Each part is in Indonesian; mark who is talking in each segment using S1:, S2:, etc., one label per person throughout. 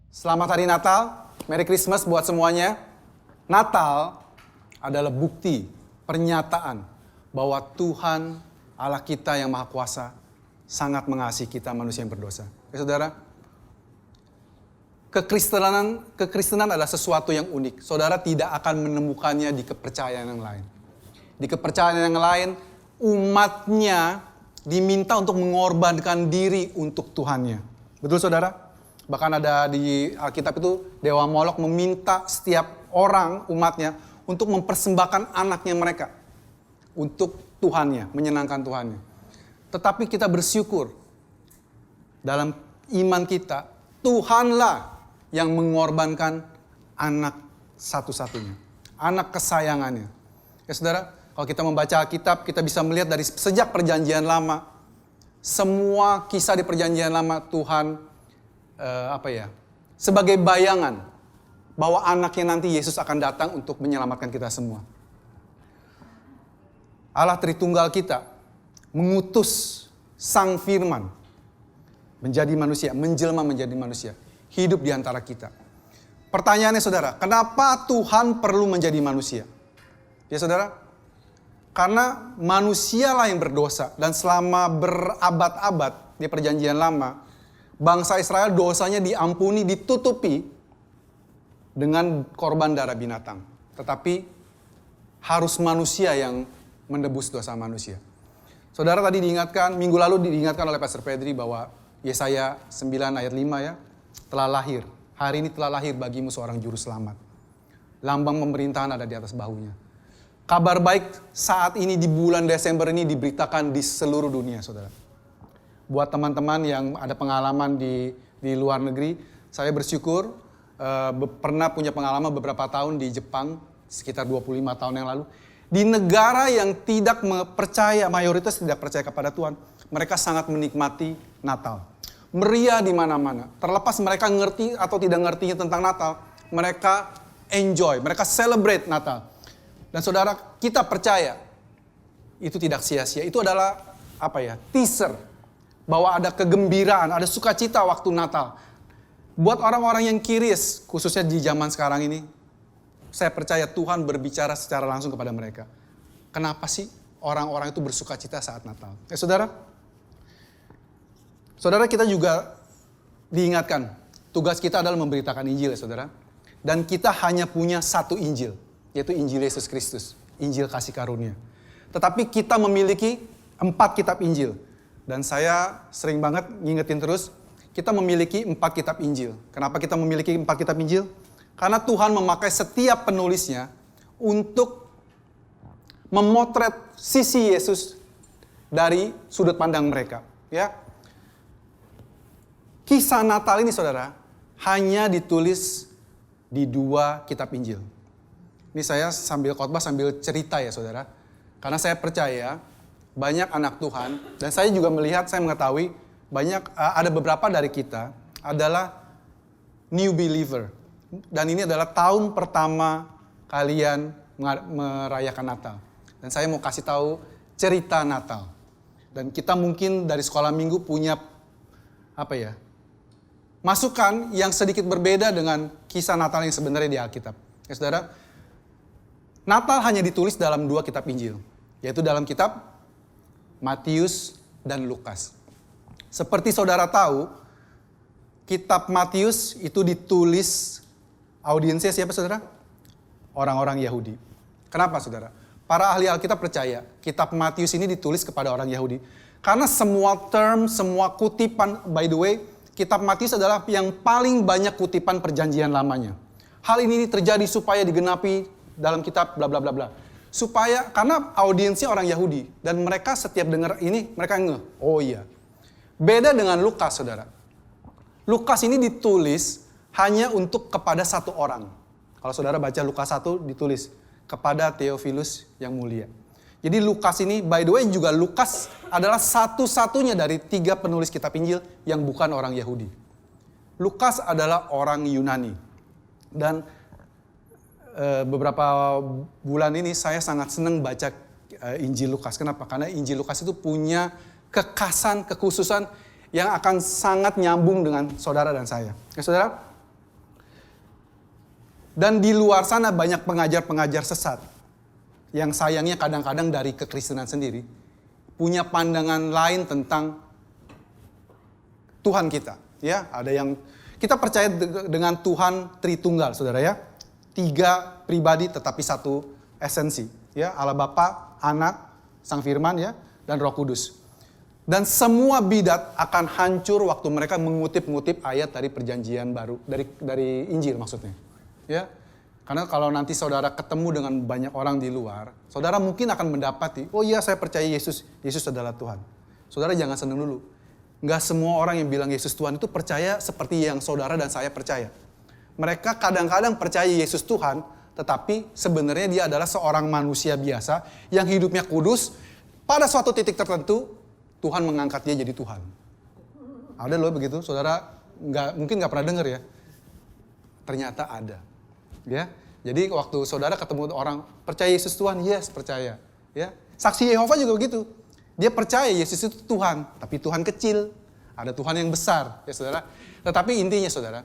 S1: Selamat Hari Natal, Merry Christmas buat semuanya. Natal adalah bukti, pernyataan bahwa Tuhan Allah kita yang Maha Kuasa sangat mengasihi kita manusia yang berdosa. Ya saudara, kekristenan adalah sesuatu yang unik. Saudara tidak akan menemukannya di kepercayaan yang lain. Di kepercayaan yang lain, umatnya diminta untuk mengorbankan diri untuk Tuhannya. Betul saudara? Bahkan ada di Alkitab itu Dewa Molok meminta setiap orang umatnya untuk mempersembahkan anaknya mereka untuk Tuhannya, menyenangkan Tuhannya. Tetapi kita bersyukur dalam iman kita, Tuhanlah yang mengorbankan anak satu-satunya, anak kesayangannya. Ya saudara, kalau kita membaca Alkitab, kita bisa melihat dari sejak perjanjian lama, semua kisah di perjanjian lama Tuhan sebagai bayangan bahwa anaknya nanti Yesus akan datang untuk menyelamatkan kita semua. Allah Tritunggal kita mengutus Sang Firman menjadi manusia, menjelma menjadi manusia, hidup di antara kita. Pertanyaannya saudara, kenapa Tuhan perlu menjadi manusia? Ya saudara, karena manusialah yang berdosa dan selama berabad-abad di perjanjian lama, bangsa Israel dosanya diampuni, ditutupi dengan korban darah binatang. Tetapi harus manusia yang menebus dosa manusia. Saudara tadi diingatkan, minggu lalu diingatkan oleh Pastor Pedri bahwa Yesaya 9 ayat 5 ya, telah lahir. Hari ini telah lahir bagimu seorang juru selamat. Lambang pemerintahan ada di atas bahunya. Kabar baik saat ini di bulan Desember ini diberitakan di seluruh dunia saudara. Buat teman-teman yang ada pengalaman di luar negeri, saya bersyukur pernah punya pengalaman beberapa tahun di Jepang, sekitar 25 tahun yang lalu. Di negara yang tidak percaya, mayoritas tidak percaya kepada Tuhan, mereka sangat menikmati Natal. Meriah di mana-mana. Terlepas mereka ngerti atau tidak ngertinya tentang Natal, mereka enjoy, mereka celebrate Natal. Dan saudara, kita percaya itu tidak sia-sia. Itu adalah teaser bahwa ada kegembiraan, ada sukacita waktu Natal. Buat orang-orang yang curious, khususnya di zaman sekarang ini, saya percaya Tuhan berbicara secara langsung kepada mereka. Kenapa sih orang-orang itu bersukacita saat Natal? Saudara kita juga diingatkan, tugas kita adalah memberitakan Injil ya saudara. Dan kita hanya punya satu Injil, yaitu Injil Yesus Kristus, Injil kasih karunia. Tetapi kita memiliki 4 kitab Injil. Dan saya sering banget ngingetin terus, kita memiliki 4 kitab Injil. Kenapa kita memiliki 4 kitab Injil? Karena Tuhan memakai setiap penulisnya untuk memotret sisi Yesus dari sudut pandang mereka. Ya, kisah Natal ini saudara, hanya ditulis di 2 kitab Injil. Ini saya sambil khotbah sambil cerita ya saudara. Karena saya percaya banyak anak Tuhan, dan saya juga melihat, saya mengetahui ada beberapa dari kita adalah new believer. Dan ini adalah tahun pertama kalian merayakan Natal. Dan saya mau kasih tahu cerita Natal. Dan kita mungkin dari sekolah minggu punya masukan yang sedikit berbeda dengan kisah Natal yang sebenarnya di Alkitab. Ya saudara, Natal hanya ditulis dalam 2 kitab Injil, yaitu dalam kitab Matius dan Lukas. Seperti saudara tahu, kitab Matius itu ditulis audiensnya siapa saudara? Orang-orang Yahudi. Kenapa saudara? Para ahli Alkitab percaya kitab Matius ini ditulis kepada orang Yahudi. Karena semua term, semua kutipan, by the way, kitab Matius adalah yang paling banyak kutipan perjanjian lamanya. Hal ini terjadi supaya digenapi dalam kitab bla bla bla bla. Karena audiensnya orang Yahudi. Dan mereka setiap dengar ini, mereka oh iya. Beda dengan Lukas, saudara. Lukas ini ditulis hanya untuk kepada satu orang. Kalau saudara baca Lukas 1, ditulis kepada Theophilus yang mulia. Jadi Lukas ini, by the way juga Lukas adalah satu-satunya dari 3 penulis kitab Injil yang bukan orang Yahudi. Lukas adalah orang Yunani. Dan beberapa bulan ini saya sangat senang baca Injil Lukas. Kenapa? Karena Injil Lukas itu punya kekhususan yang akan sangat nyambung dengan saudara dan saya. Ya saudara, Dan di luar sana banyak pengajar-pengajar sesat yang sayangnya kadang-kadang dari kekristenan sendiri punya pandangan lain tentang Tuhan kita. Ya, ada yang kita percaya dengan Tuhan Tritunggal, saudara ya. 3 pribadi tetapi satu esensi. Ya, Allah Bapa, Anak, Sang Firman ya, dan Roh Kudus. Dan semua bidat akan hancur waktu mereka mengutip-ngutip ayat dari Perjanjian Baru, dari Injil maksudnya. Ya, karena kalau nanti saudara ketemu dengan banyak orang di luar, saudara mungkin akan mendapati, oh iya saya percaya Yesus adalah Tuhan. Saudara jangan senang dulu. Nggak semua orang yang bilang Yesus Tuhan itu percaya seperti yang saudara dan saya percaya. Mereka kadang-kadang percaya Yesus Tuhan, tetapi sebenarnya dia adalah seorang manusia biasa yang hidupnya kudus. Pada suatu titik tertentu, Tuhan mengangkat dia jadi Tuhan. Ada loh begitu, saudara mungkin nggak pernah dengar ya. Ternyata ada. Ya, jadi waktu saudara ketemu orang percaya Yesus Tuhan, yes percaya. Ya, saksi Yehova juga begitu. Dia percaya Yesus itu Tuhan, tapi Tuhan kecil. Ada Tuhan yang besar, ya saudara. Tetapi intinya saudara,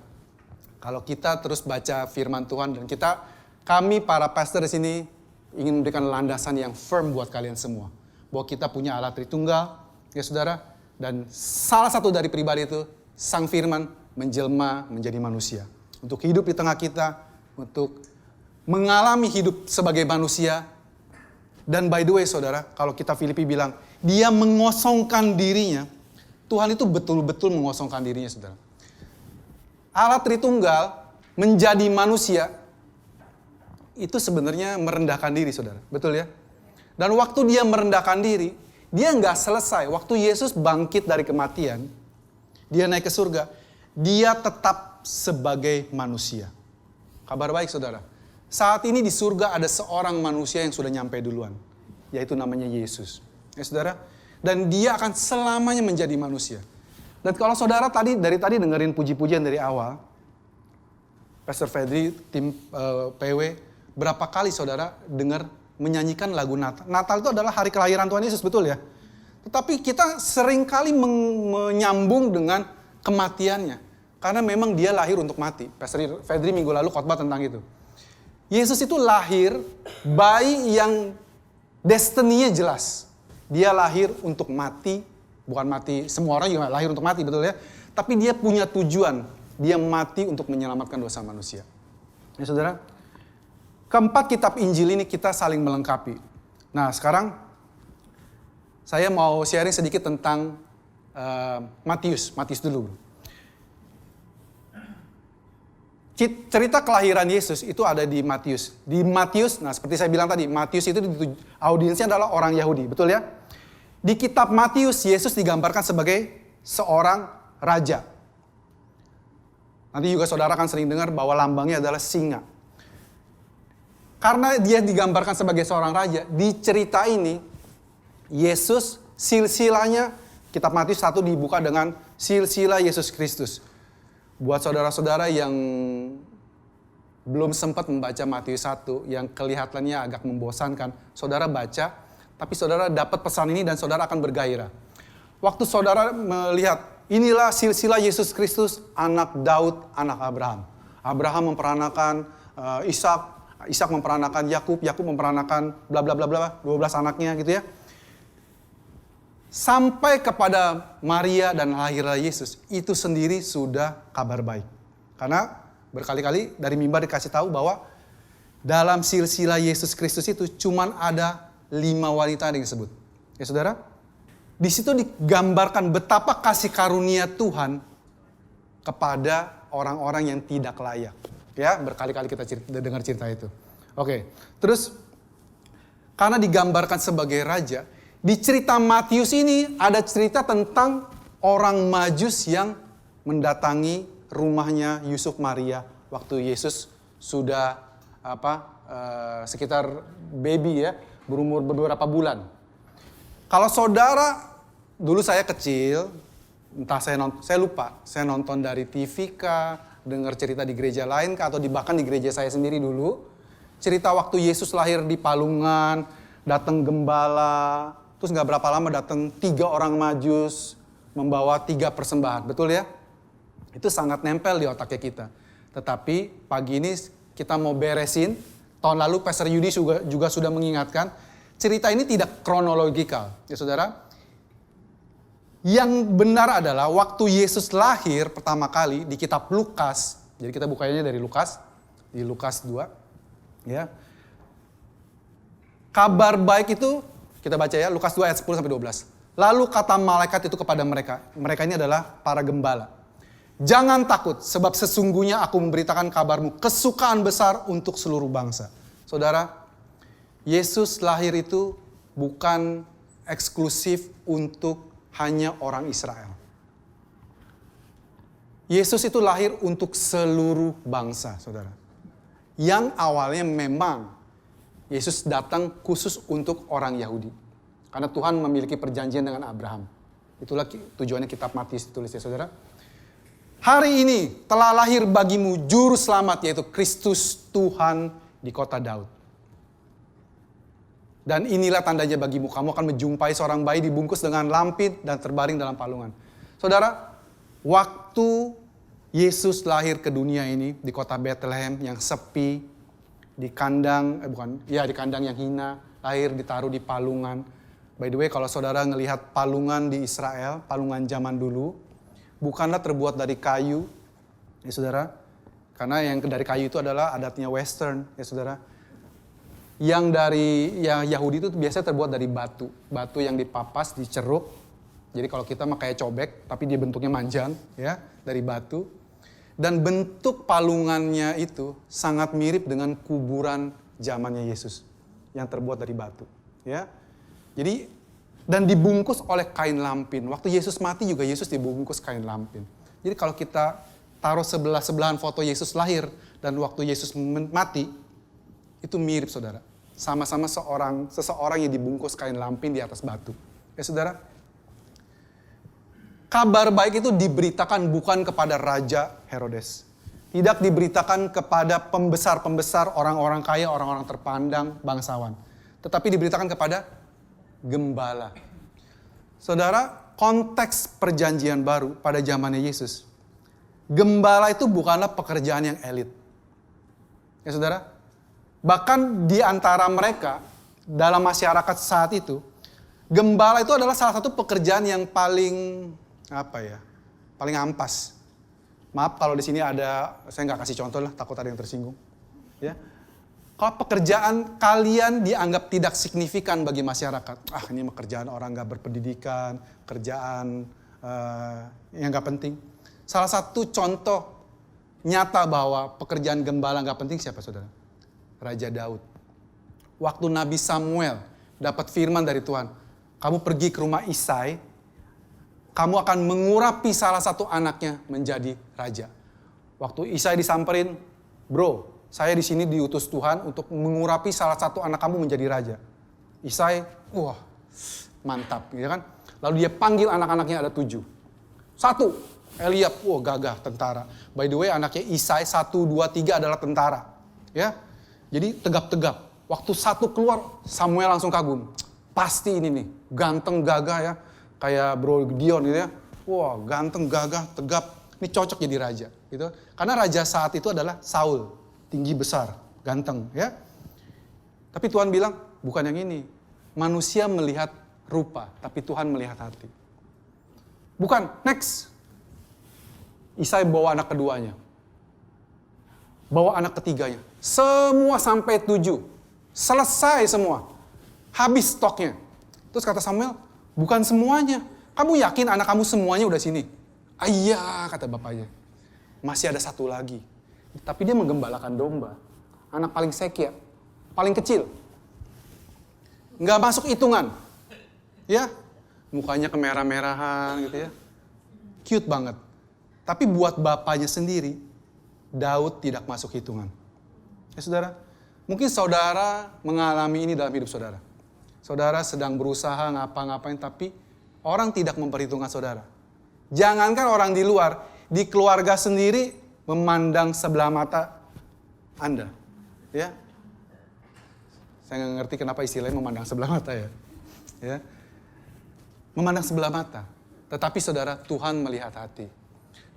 S1: kalau kita terus baca firman Tuhan dan kami para pastor di sini ingin memberikan landasan yang firm buat kalian semua. Bahwa kita punya Allah Tritunggal, ya saudara. Dan salah satu dari pribadi itu, Sang Firman menjelma menjadi manusia. Untuk hidup di tengah kita, untuk mengalami hidup sebagai manusia. Dan by the way saudara, kalau kita Filipi bilang, dia mengosongkan dirinya. Tuhan itu betul-betul mengosongkan dirinya saudara. Allah Tritunggal menjadi manusia, itu sebenarnya merendahkan diri saudara. Betul ya? Dan waktu dia merendahkan diri, dia nggak selesai. Waktu Yesus bangkit dari kematian, dia naik ke surga, dia tetap sebagai manusia. Kabar baik saudara. Saat ini di surga ada seorang manusia yang sudah nyampe duluan. Yaitu namanya Yesus. Ya saudara. Dan dia akan selamanya menjadi manusia. Dan kalau saudara dari tadi dengerin puji-pujian dari awal. Pastor Fedri, tim PW. Berapa kali saudara dengar menyanyikan lagu Natal. Natal itu adalah hari kelahiran Tuhan Yesus, betul ya? Tetapi kita seringkali menyambung dengan kematiannya. Karena memang dia lahir untuk mati. Pastor Fedri minggu lalu khotbah tentang itu. Yesus itu lahir bayi yang destiny-nya jelas. Dia lahir untuk mati, bukan mati, semua orang juga lahir untuk mati, betul ya? Tapi dia punya tujuan, dia mati untuk menyelamatkan dosa manusia. Ya saudara, keempat kitab Injil ini kita saling melengkapi. Nah sekarang, saya mau sharing sedikit tentang Matius dulu. Cerita kelahiran Yesus itu ada di Matius. Di Matius, nah seperti saya bilang tadi, Matius itu audiensnya adalah orang Yahudi, betul ya? Di kitab Matius, Yesus digambarkan sebagai seorang raja. Nanti juga saudara akan sering dengar bahwa lambangnya adalah singa. Karena dia digambarkan sebagai seorang raja, di cerita ini, Yesus silsilahnya, kitab Matius 1 dibuka dengan silsilah Yesus Kristus. Buat saudara-saudara yang belum sempat membaca Matius 1, yang kelihatannya agak membosankan, saudara baca, tapi saudara dapat pesan ini dan saudara akan bergairah. Waktu saudara melihat, inilah silsilah Yesus Kristus, anak Daud, anak Abraham. Abraham memperanakan Ishak memperanakan Yakub memperanakan bla bla bla bla, 12 anaknya gitu ya. Sampai kepada Maria dan lahirlah Yesus, itu sendiri sudah kabar baik. Karena berkali-kali dari mimbar dikasih tahu bahwa dalam silsilah Yesus Kristus itu cuman ada 5 wanita yang disebut. Ya saudara, di situ digambarkan betapa kasih karunia Tuhan kepada orang-orang yang tidak layak. Ya, berkali-kali kita dengar cerita itu. Oke, terus karena digambarkan sebagai raja, di cerita Matius ini ada cerita tentang orang Majus yang mendatangi rumahnya Yusuf Maria waktu Yesus sudah sekitar baby ya, berumur beberapa bulan. Kalau saudara, dulu saya kecil, entah saya lupa, saya nonton dari TV kah, dengar cerita di gereja lain kah, atau bahkan di gereja saya sendiri dulu, cerita waktu Yesus lahir di palungan, datang gembala. Terus gak berapa lama datang 3 orang Majus membawa 3 persembahan. Betul ya? Itu sangat nempel di otaknya kita. Tetapi pagi ini kita mau beresin. Tahun lalu Pastor Yudi juga sudah mengingatkan, cerita ini tidak kronologikal. Ya saudara, yang benar adalah waktu Yesus lahir pertama kali di kitab Lukas. Jadi kita bukanya dari Lukas, di Lukas 2. Ya. Kabar baik itu, kita baca ya, Lukas 2 ayat 10-12. Lalu kata malaikat itu kepada mereka ini adalah para gembala. Jangan takut, sebab sesungguhnya aku memberitakan kabarmu kesukaan besar untuk seluruh bangsa. Saudara, Yesus lahir itu bukan eksklusif untuk hanya orang Israel. Yesus itu lahir untuk seluruh bangsa, saudara. Yang awalnya memang Yesus datang khusus untuk orang Yahudi. Karena Tuhan memiliki perjanjian dengan Abraham. Itulah tujuannya kitab Matius ditulis ya saudara. Hari ini telah lahir bagimu juru selamat, yaitu Kristus Tuhan di kota Daud. Dan inilah tandanya bagimu, kamu akan menjumpai seorang bayi dibungkus dengan lampin dan terbaring dalam palungan. Saudara, waktu Yesus lahir ke dunia ini di kota Bethlehem yang sepi, di kandang yang hina, lahir ditaruh di palungan. By the way, kalau saudara ngelihat palungan di Israel, palungan zaman dulu, bukanlah terbuat dari kayu, ya saudara. Karena yang dari kayu itu adalah adatnya Western, ya saudara. Yang dari Yahudi itu biasanya terbuat dari batu. Batu yang dipapas, diceruk. Jadi kalau kita mah kayak cobek, tapi dia bentuknya manjang, ya, dari batu. Dan bentuk palungannya itu sangat mirip dengan kuburan zamannya Yesus yang terbuat dari batu, ya. Jadi dan dibungkus oleh kain lampin. Waktu Yesus mati juga Yesus dibungkus kain lampin. Jadi kalau kita taruh sebelah-sebelahan foto Yesus lahir dan waktu Yesus mati, itu mirip saudara. Sama-sama seseorang yang dibungkus kain lampin di atas batu. Ya saudara, kabar baik itu diberitakan bukan kepada Raja Herodes. Tidak diberitakan kepada pembesar-pembesar, orang-orang kaya, orang-orang terpandang, bangsawan. Tetapi diberitakan kepada gembala. Saudara, konteks perjanjian baru pada zamannya Yesus. Gembala itu bukanlah pekerjaan yang elit. Ya saudara, bahkan di antara mereka, dalam masyarakat saat itu, gembala itu adalah salah satu pekerjaan yang paling, paling ampas. Maaf kalau di sini ada, saya nggak kasih contoh lah, takut ada yang tersinggung. Ya. Kalau pekerjaan kalian dianggap tidak signifikan bagi masyarakat, ini pekerjaan orang nggak berpendidikan, kerjaan yang nggak penting. Salah satu contoh nyata bahwa pekerjaan gembala nggak penting siapa saudara? Raja Daud. Waktu Nabi Samuel dapat firman dari Tuhan, kamu pergi ke rumah Isai, kamu akan mengurapi salah satu anaknya menjadi raja. Waktu Isai disamperin, bro, saya di sini diutus Tuhan untuk mengurapi salah satu anak kamu menjadi raja. Isai, wah mantap, gitu kan? Lalu dia panggil anak-anaknya ada 7. 1, Eliab, wah gagah tentara. By the way, anaknya Isai 1, 2, 3 adalah tentara, ya. Jadi tegap-tegap. Waktu 1 keluar, Samuel langsung kagum. Pasti ini nih, ganteng gagah ya, kayak Bro Dion gitu ya. Wah ganteng gagah tegap, ini cocok jadi raja, gitu. Karena raja saat itu adalah Saul. Tinggi besar, ganteng ya. Tapi Tuhan bilang, bukan yang ini. Manusia melihat rupa, tapi Tuhan melihat hati. Bukan, next. Isai bawa anak keduanya. Bawa anak ketiganya. Semua sampai 7. Selesai semua. Habis stoknya. Terus kata Samuel, bukan semuanya. Kamu yakin anak kamu semuanya udah sini? Iya, kata bapaknya. Masih ada 1 lagi. Tapi dia menggembalakan domba. Anak paling sekya, paling kecil. Nggak masuk hitungan. Ya, mukanya kemerah-merahan gitu ya. Cute banget. Tapi buat bapaknya sendiri, Daud tidak masuk hitungan. Ya saudara, mungkin saudara mengalami ini dalam hidup saudara. Saudara sedang berusaha ngapa-ngapain, tapi orang tidak memperhitungkan saudara. Jangankan orang di luar, di keluarga sendiri, memandang sebelah mata Anda, ya. Saya nggak ngerti kenapa istilahnya memandang sebelah mata ya. Memandang sebelah mata. Tetapi saudara, Tuhan melihat hati.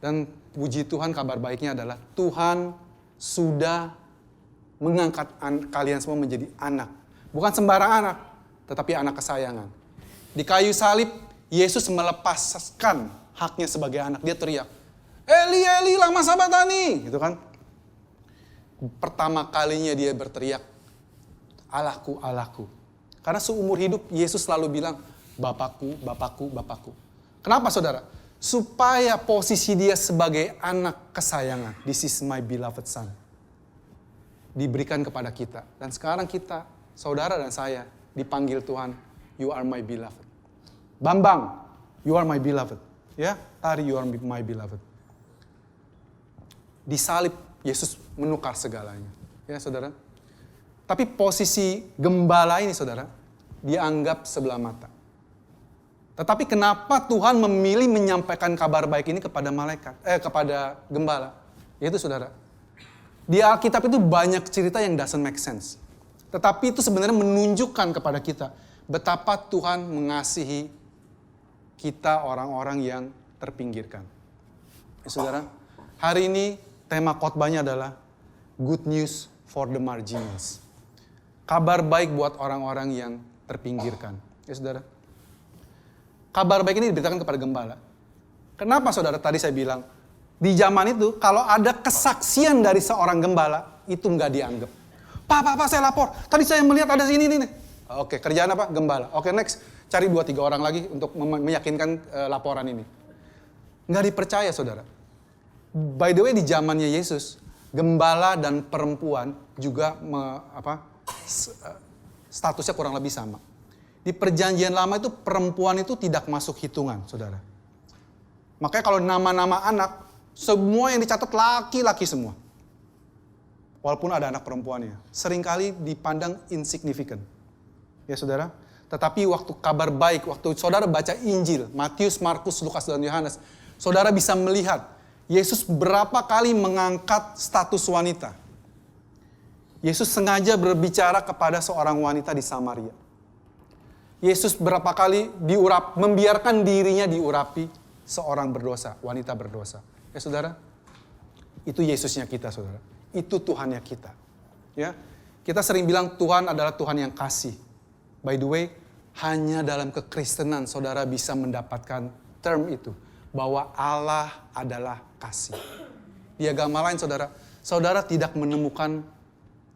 S1: Dan puji Tuhan, kabar baiknya adalah Tuhan sudah mengangkat kalian semua menjadi anak. Bukan sembarang anak, tetapi anak kesayangan. Di kayu salib, Yesus melepaskan haknya sebagai anak. Dia teriak, Eli, Eli, lama sabatani. Gitu kan. Pertama kalinya dia berteriak, Allahku, Allahku. Karena seumur hidup Yesus selalu bilang, Bapakku, Bapakku, Bapakku. Kenapa saudara? Supaya posisi dia sebagai anak kesayangan. This is my beloved son. Diberikan kepada kita. Dan sekarang kita, saudara dan saya, dipanggil Tuhan, you are my beloved. Bambang, you are my beloved. Ya, Tari, you are my beloved. Di salib, Yesus menukar segalanya. Ya, saudara. Tapi posisi gembala ini, saudara, dianggap sebelah mata. Tetapi kenapa Tuhan memilih menyampaikan kabar baik ini kepada kepada gembala? Yaitu saudara, di Alkitab itu banyak cerita yang doesn't make sense. Tetapi itu sebenarnya menunjukkan kepada kita betapa Tuhan mengasihi kita orang-orang yang terpinggirkan. Ya, saudara, hari ini tema khotbahnya adalah Good News for the Marginals. Kabar baik buat orang-orang yang terpinggirkan. Ya saudara. Kabar baik ini diberitakan kepada gembala. Kenapa saudara tadi saya bilang, di zaman itu kalau ada kesaksian dari seorang gembala, itu nggak dianggap. Pak, saya lapor. Tadi saya melihat ada sini nih. Oke, kerjaan apa? Gembala. Oke, next. Cari 2-3 orang lagi untuk meyakinkan laporan ini. Nggak dipercaya saudara. By the way, di zamannya Yesus, gembala dan perempuan juga statusnya kurang lebih sama. Di perjanjian lama itu perempuan itu tidak masuk hitungan, saudara. Makanya kalau nama-nama anak, semua yang dicatat laki-laki semua. Walaupun ada anak perempuannya. Seringkali dipandang insignificant. Ya saudara. Tetapi waktu kabar baik, waktu saudara baca Injil, Matius, Markus, Lukas, dan Yohanes, saudara bisa melihat Yesus berapa kali mengangkat status wanita. Yesus sengaja berbicara kepada seorang wanita di Samaria. Yesus berapa kali membiarkan dirinya diurapi seorang berdosa, wanita berdosa. Ya saudara, itu Yesusnya kita saudara. Itu Tuhannya kita. Ya, kita sering bilang Tuhan adalah Tuhan yang kasih. By the way, hanya dalam kekristenan saudara bisa mendapatkan term itu. Bahwa Allah adalah kasih. Di agama lain saudara, saudara tidak menemukan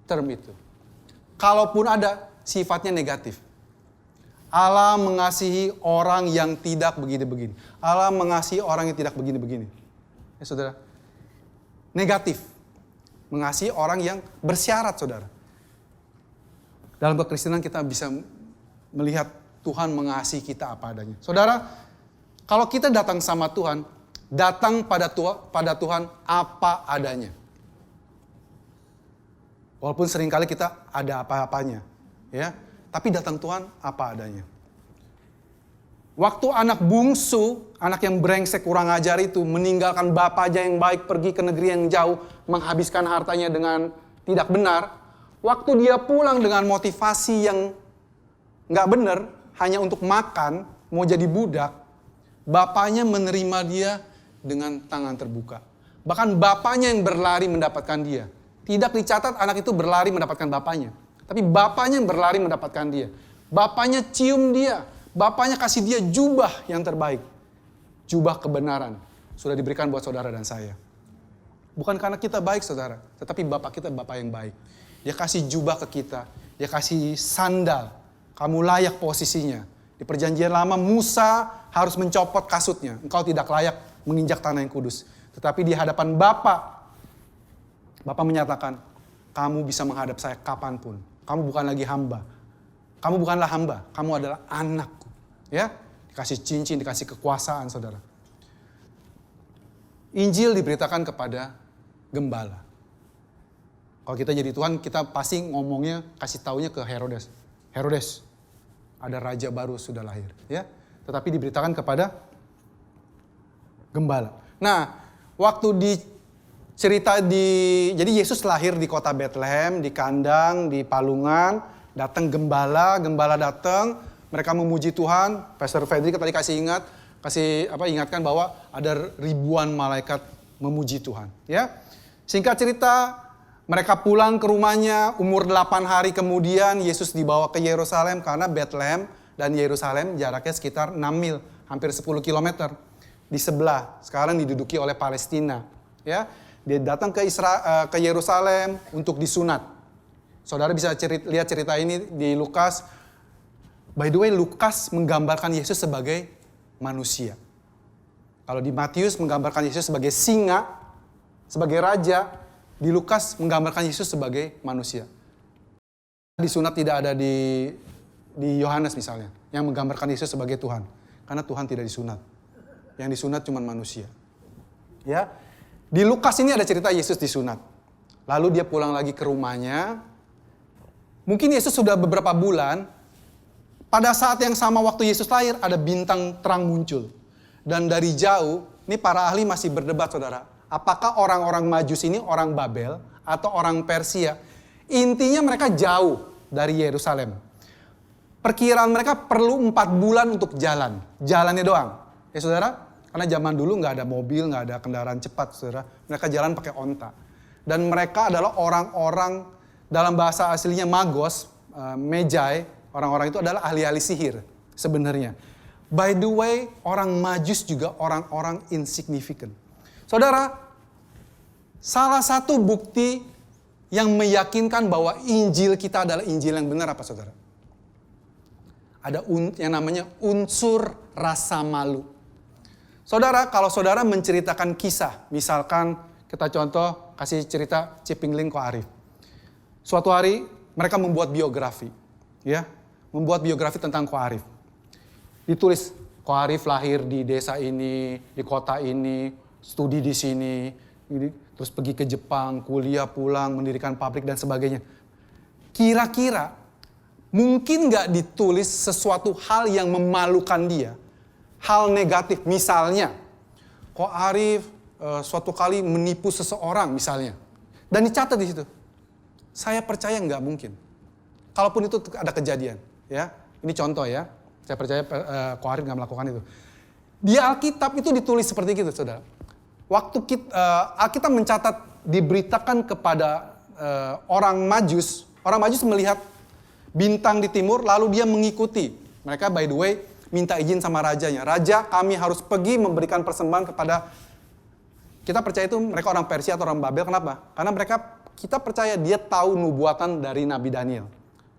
S1: term itu. Kalaupun ada, sifatnya negatif. Allah mengasihi orang yang tidak begini-begini. Allah mengasihi orang yang tidak begini-begini. Ya saudara. Negatif. Mengasihi orang yang bersyarat saudara. Dalam kekristenan kita bisa melihat Tuhan mengasihi kita apa adanya. Saudara, kalau kita datang sama Tuhan, datang pada Tuhan apa adanya. Walaupun seringkali kita ada apa-apanya. Ya. Tapi datang Tuhan apa adanya. Waktu anak bungsu, anak yang brengsek kurang ajar itu meninggalkan bapaknya yang baik pergi ke negeri yang jauh, menghabiskan hartanya dengan tidak benar. Waktu dia pulang dengan motivasi yang nggak benar, hanya untuk makan, mau jadi budak, bapaknya menerima dia dengan tangan terbuka. Bahkan bapaknya yang berlari mendapatkan dia. Tidak dicatat anak itu berlari mendapatkan bapaknya. Tapi bapaknya yang berlari mendapatkan dia. Bapaknya cium dia. Bapaknya kasih dia jubah yang terbaik. Jubah kebenaran. Sudah diberikan buat saudara dan saya. Bukan karena kita baik saudara. Tetapi Bapak kita Bapak yang baik. Dia kasih jubah ke kita. Dia kasih sandal. Kamu layak posisinya. Di perjanjian lama Musa harus mencopot kasutnya. Engkau tidak layak menginjak tanah yang kudus. Tetapi di hadapan Bapak menyatakan, kamu bisa menghadap saya kapanpun. Kamu bukan lagi hamba. Kamu bukanlah hamba. Kamu adalah anakku. Ya, dikasih cincin, dikasih kekuasaan, saudara. Injil diberitakan kepada gembala. Kalau kita jadi Tuhan, kita pasti ngomongnya, kasih taunya ke Herodes. Herodes, ada raja baru sudah lahir. Ya, tetapi diberitakan kepada gembala. Nah, waktu jadi Yesus lahir di kota Bethlehem, di kandang, di palungan, datang gembala datang, mereka memuji Tuhan. Pastor Fredrik tadi ingatkan bahwa ada ribuan malaikat memuji Tuhan. Ya, singkat cerita, Mereka pulang ke rumahnya, umur 8 hari kemudian Yesus dibawa ke Yerusalem karena Bethlehem dan Yerusalem jaraknya sekitar 6 mil, hampir 10 kilometer. Di sebelah, sekarang diduduki oleh Palestina. Ya, dia datang ke Yerusalem untuk disunat. Saudara bisa lihat cerita ini di Lukas. By the way, Lukas menggambarkan Yesus sebagai manusia. Kalau di Matius menggambarkan Yesus sebagai singa, sebagai raja. Di Lukas menggambarkan Yesus sebagai manusia. Disunat tidak ada di Yohanes misalnya, yang menggambarkan Yesus sebagai Tuhan. Karena Tuhan tidak disunat. Yang disunat cuma manusia. Ya. Di Lukas ini ada cerita Yesus disunat. Lalu dia pulang lagi ke rumahnya. Mungkin Yesus sudah beberapa bulan. Pada saat yang sama waktu Yesus lahir, ada bintang terang muncul. Dan dari jauh, ini para ahli masih berdebat, saudara. Apakah orang-orang Majus ini orang Babel atau orang Persia? Intinya mereka jauh dari Yerusalem. Perkiraan mereka perlu 4 bulan untuk jalan. Jalannya doang. Ya saudara, karena zaman dulu nggak ada mobil, nggak ada kendaraan cepat, saudara. Mereka jalan pakai onta. Dan mereka adalah orang-orang, dalam bahasa aslinya Magos, Mejai, orang-orang itu adalah ahli-ahli sihir sebenarnya. By the way, orang Majus juga orang-orang insignificant. Saudara, salah satu bukti yang meyakinkan bahwa Injil kita adalah Injil yang benar apa saudara? Ada yang namanya unsur rasa malu. Saudara, kalau saudara menceritakan kisah, misalkan kita contoh kasih cerita Cipingling Ko Arif. Suatu hari mereka membuat biografi, ya, membuat biografi tentang Ko Arif. Ditulis Ko Arif lahir di desa ini, di kota ini, studi di sini, terus pergi ke Jepang, kuliah, pulang, mendirikan pabrik dan sebagainya. Kira-kira mungkin nggak ditulis sesuatu hal yang memalukan dia, hal negatif, misalnya, Ko Arif suatu kali menipu seseorang misalnya, dan dicatat di situ. Saya percaya nggak mungkin. Kalaupun itu ada kejadian, ya, ini contoh ya. Saya percaya Ko Arif nggak melakukan itu. Di Alkitab itu ditulis seperti itu, saudara. Waktu Alkitab mencatat, diberitakan kepada orang Majus melihat bintang di timur, lalu dia mengikuti. Mereka by the way minta izin sama rajanya. Raja, kami harus pergi memberikan persembahan kepada, kita percaya itu mereka orang Persia atau orang Babel. Kenapa? Karena kita percaya dia tahu nubuatan dari Nabi Daniel.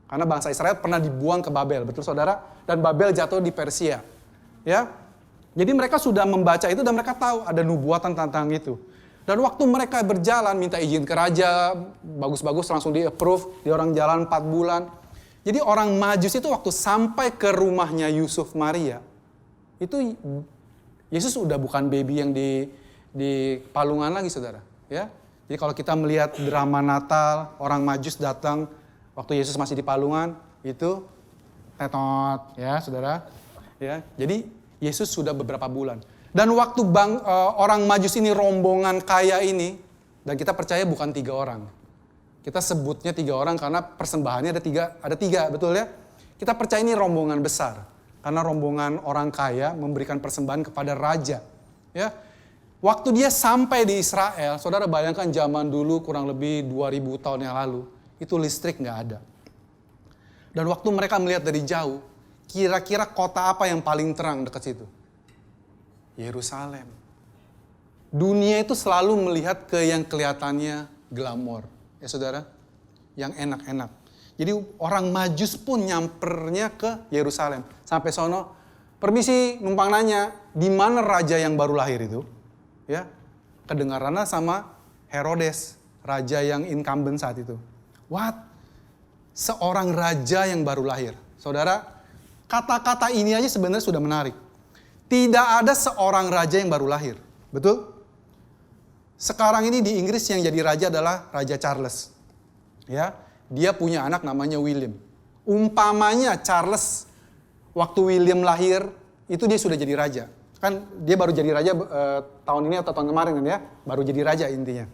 S1: Karena bangsa Israel pernah dibuang ke Babel, betul saudara? Dan Babel jatuh di Persia. Ya. Jadi mereka sudah membaca itu dan mereka tahu ada nubuatan tentang itu. Dan waktu mereka berjalan minta izin ke raja, bagus-bagus langsung di-approve, dia orang jalan 4 bulan. Jadi orang Majus itu waktu sampai ke rumahnya Yusuf Maria, itu Yesus udah bukan baby yang di palungan lagi saudara. Ya. Jadi kalau kita melihat drama Natal, orang Majus datang waktu Yesus masih di palungan, itu tetot ya saudara. Ya. Jadi Yesus sudah beberapa bulan. Dan waktu orang Majus ini, rombongan kaya ini, dan kita percaya bukan 3 orang. Kita sebutnya 3 orang karena persembahannya ada tiga, betul ya? Kita percaya ini rombongan besar. Karena rombongan orang kaya memberikan persembahan kepada raja. Ya. Waktu dia sampai di Israel, saudara bayangkan zaman dulu kurang lebih 2000 tahun yang lalu, itu listrik nggak ada. Dan waktu mereka melihat dari jauh, kira-kira kota apa yang paling terang dekat situ? Yerusalem. Dunia itu selalu melihat ke yang kelihatannya glamor. Ya saudara? Yang enak-enak. Jadi orang Majus pun nyampernya ke Yerusalem. Sampai sono, permisi numpang nanya, di mana raja yang baru lahir itu? Ya, kedengarannya sama Herodes, raja yang incumbent saat itu. What? Seorang raja yang baru lahir. Saudara, kata-kata ini aja sebenarnya sudah menarik. Tidak ada seorang raja yang baru lahir. Betul? Sekarang ini di Inggris yang jadi raja adalah Raja Charles. Ya, dia punya anak namanya William. Umpamanya Charles waktu William lahir itu dia sudah jadi raja. Kan dia baru jadi raja tahun ini atau tahun kemarin kan ya, baru jadi raja intinya.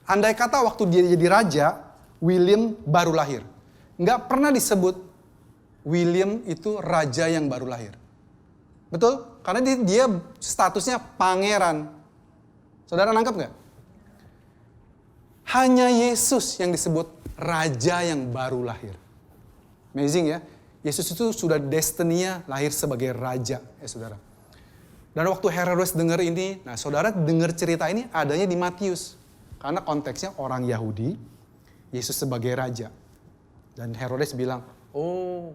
S1: Andai kata waktu dia jadi raja, William baru lahir. Nggak pernah disebut William itu raja yang baru lahir. Betul? Karena dia statusnya pangeran. Saudara nangkep nggak? Hanya Yesus yang disebut raja yang baru lahir. Amazing ya. Yesus itu sudah destininya lahir sebagai raja, ya saudara. Dan waktu Herodes dengar ini, nah saudara dengar cerita ini adanya di Matius. Karena konteksnya orang Yahudi, Yesus sebagai raja. Dan Herodes bilang, oh,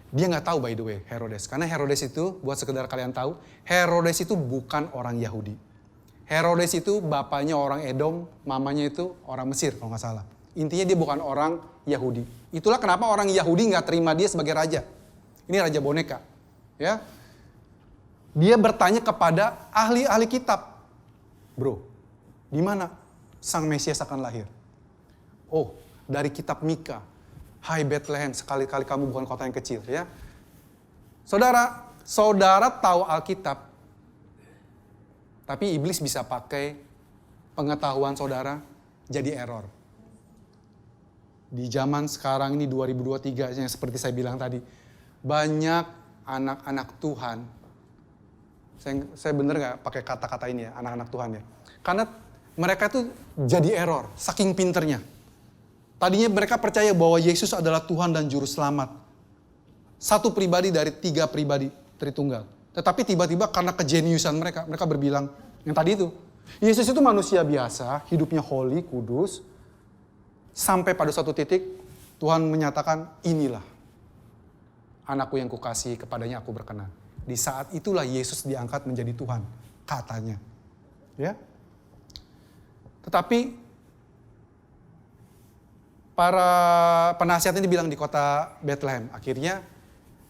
S1: dia nggak tahu by the way Herodes. Karena Herodes itu, buat sekedar kalian tahu, Herodes itu bukan orang Yahudi. Herodes itu bapaknya orang Edom, mamanya itu orang Mesir kalau nggak salah. Intinya dia bukan orang Yahudi. Itulah kenapa orang Yahudi nggak terima dia sebagai raja. Ini raja boneka. Ya, dia bertanya kepada ahli-ahli kitab. Bro, di mana Sang Mesias akan lahir? Oh, dari kitab Mika. Hai Bethlehem, sekali-kali kamu bukan kota yang kecil. Ya, saudara tahu Alkitab. Tapi iblis bisa pakai pengetahuan saudara jadi error. Di zaman sekarang ini 2023 yang seperti saya bilang tadi, banyak anak-anak Tuhan, saya bener gak pakai kata-kata ini ya, anak-anak Tuhan ya. Karena mereka tuh jadi error, saking pinternya. Tadinya mereka percaya bahwa Yesus adalah Tuhan dan Juru Selamat. Satu pribadi dari 3 pribadi Tritunggal. Tetapi tiba-tiba karena kejeniusan mereka berbilang, yang tadi itu, Yesus itu manusia biasa, hidupnya holy, kudus. Sampai pada suatu titik, Tuhan menyatakan, inilah anakku yang kukasihi, kepadanya aku berkenan. Di saat itulah Yesus diangkat menjadi Tuhan, katanya. Ya. Tetapi, para penasihat ini bilang di kota Bethlehem. Akhirnya,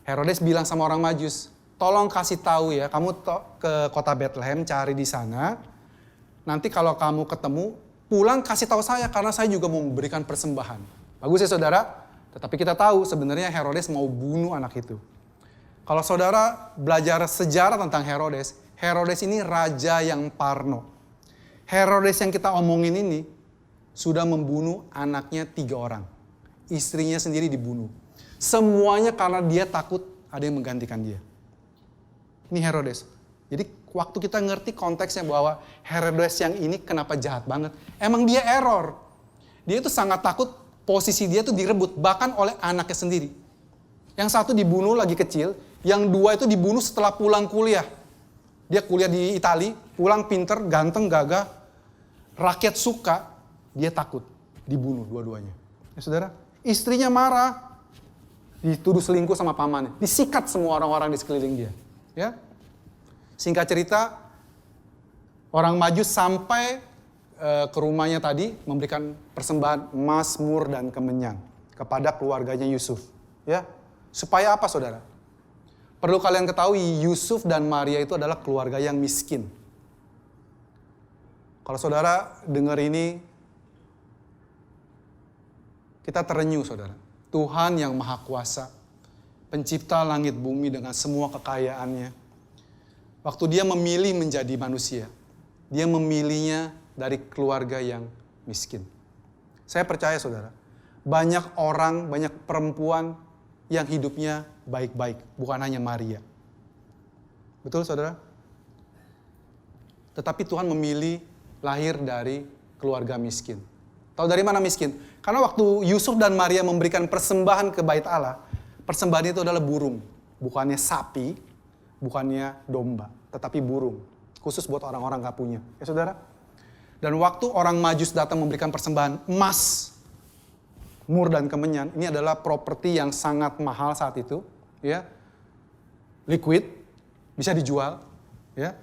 S1: Herodes bilang sama orang Majus, tolong kasih tahu ya, kamu ke kota Bethlehem, cari di sana. Nanti kalau kamu ketemu, pulang kasih tahu saya karena saya juga mau memberikan persembahan. Bagus ya saudara? Tetapi kita tahu sebenarnya Herodes mau bunuh anak itu. Kalau saudara belajar sejarah tentang Herodes, Herodes ini raja yang parno. Herodes yang kita omongin ini sudah membunuh anaknya 3 orang. Istrinya sendiri dibunuh. Semuanya karena dia takut ada yang menggantikan dia. Ini Herodes. Jadi waktu kita ngerti konteksnya bahwa Herodes yang ini kenapa jahat banget. Emang dia error. Dia itu sangat takut posisi dia itu direbut bahkan oleh anaknya sendiri. Yang satu dibunuh lagi kecil, yang 2 itu dibunuh setelah pulang kuliah. Dia kuliah di Itali, pulang pinter, ganteng, gagah. Rakyat suka, dia takut dibunuh dua-duanya. Ya saudara, istrinya marah, dituduh selingkuh sama pamannya, disikat semua orang-orang di sekeliling dia. Ya. Singkat cerita, orang Majus sampai ke rumahnya tadi memberikan persembahan emas, mur, dan kemenyan kepada keluarganya Yusuf. Ya, supaya apa saudara? Perlu kalian ketahui Yusuf dan Maria itu adalah keluarga yang miskin. Kalau saudara dengar ini, kita terenyuh saudara. Tuhan yang Maha Kuasa, pencipta langit bumi dengan semua kekayaannya. Waktu dia memilih menjadi manusia, dia memilihnya dari keluarga yang miskin. Saya percaya saudara, banyak orang, banyak perempuan yang hidupnya baik-baik, bukan hanya Maria. Betul saudara? Tetapi Tuhan memilih lahir dari keluarga miskin. Tahu dari mana miskin? Karena waktu Yusuf dan Maria memberikan persembahan ke bait Allah, persembahan itu adalah burung, bukannya sapi, bukannya domba, tetapi burung. Khusus buat orang-orang gak punya. Ya saudara? Dan waktu orang Majus datang memberikan persembahan emas, mur dan kemenyan, ini adalah properti yang sangat mahal saat itu. Ya, liquid, bisa dijual. Ya.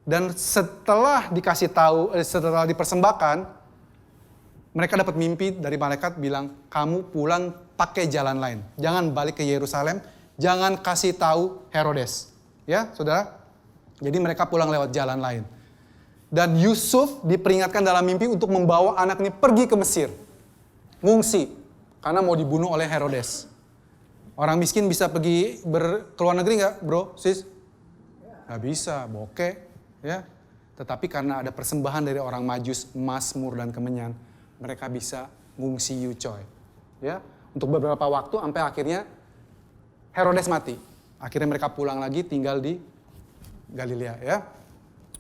S1: Dan setelah dikasih tahu, setelah dipersembahkan, mereka dapat mimpi dari malaikat bilang, kamu pulang pakai jalan lain. Jangan balik ke Yerusalem, jangan kasih tahu Herodes. Ya, saudara? Jadi mereka pulang lewat jalan lain. Dan Yusuf diperingatkan dalam mimpi untuk membawa anak ini pergi ke Mesir. Ngungsi, karena mau dibunuh oleh Herodes. Orang miskin bisa pergi ke luar negeri nggak, bro, sis? Nggak bisa, bokeh. Ya. Tetapi karena ada persembahan dari orang Majus, emas, mur, dan kemenyan, mereka bisa ngungsi Yucoy. Ya. Untuk beberapa waktu sampai akhirnya Herodes mati. Akhirnya mereka pulang lagi tinggal di Galilea. Ya.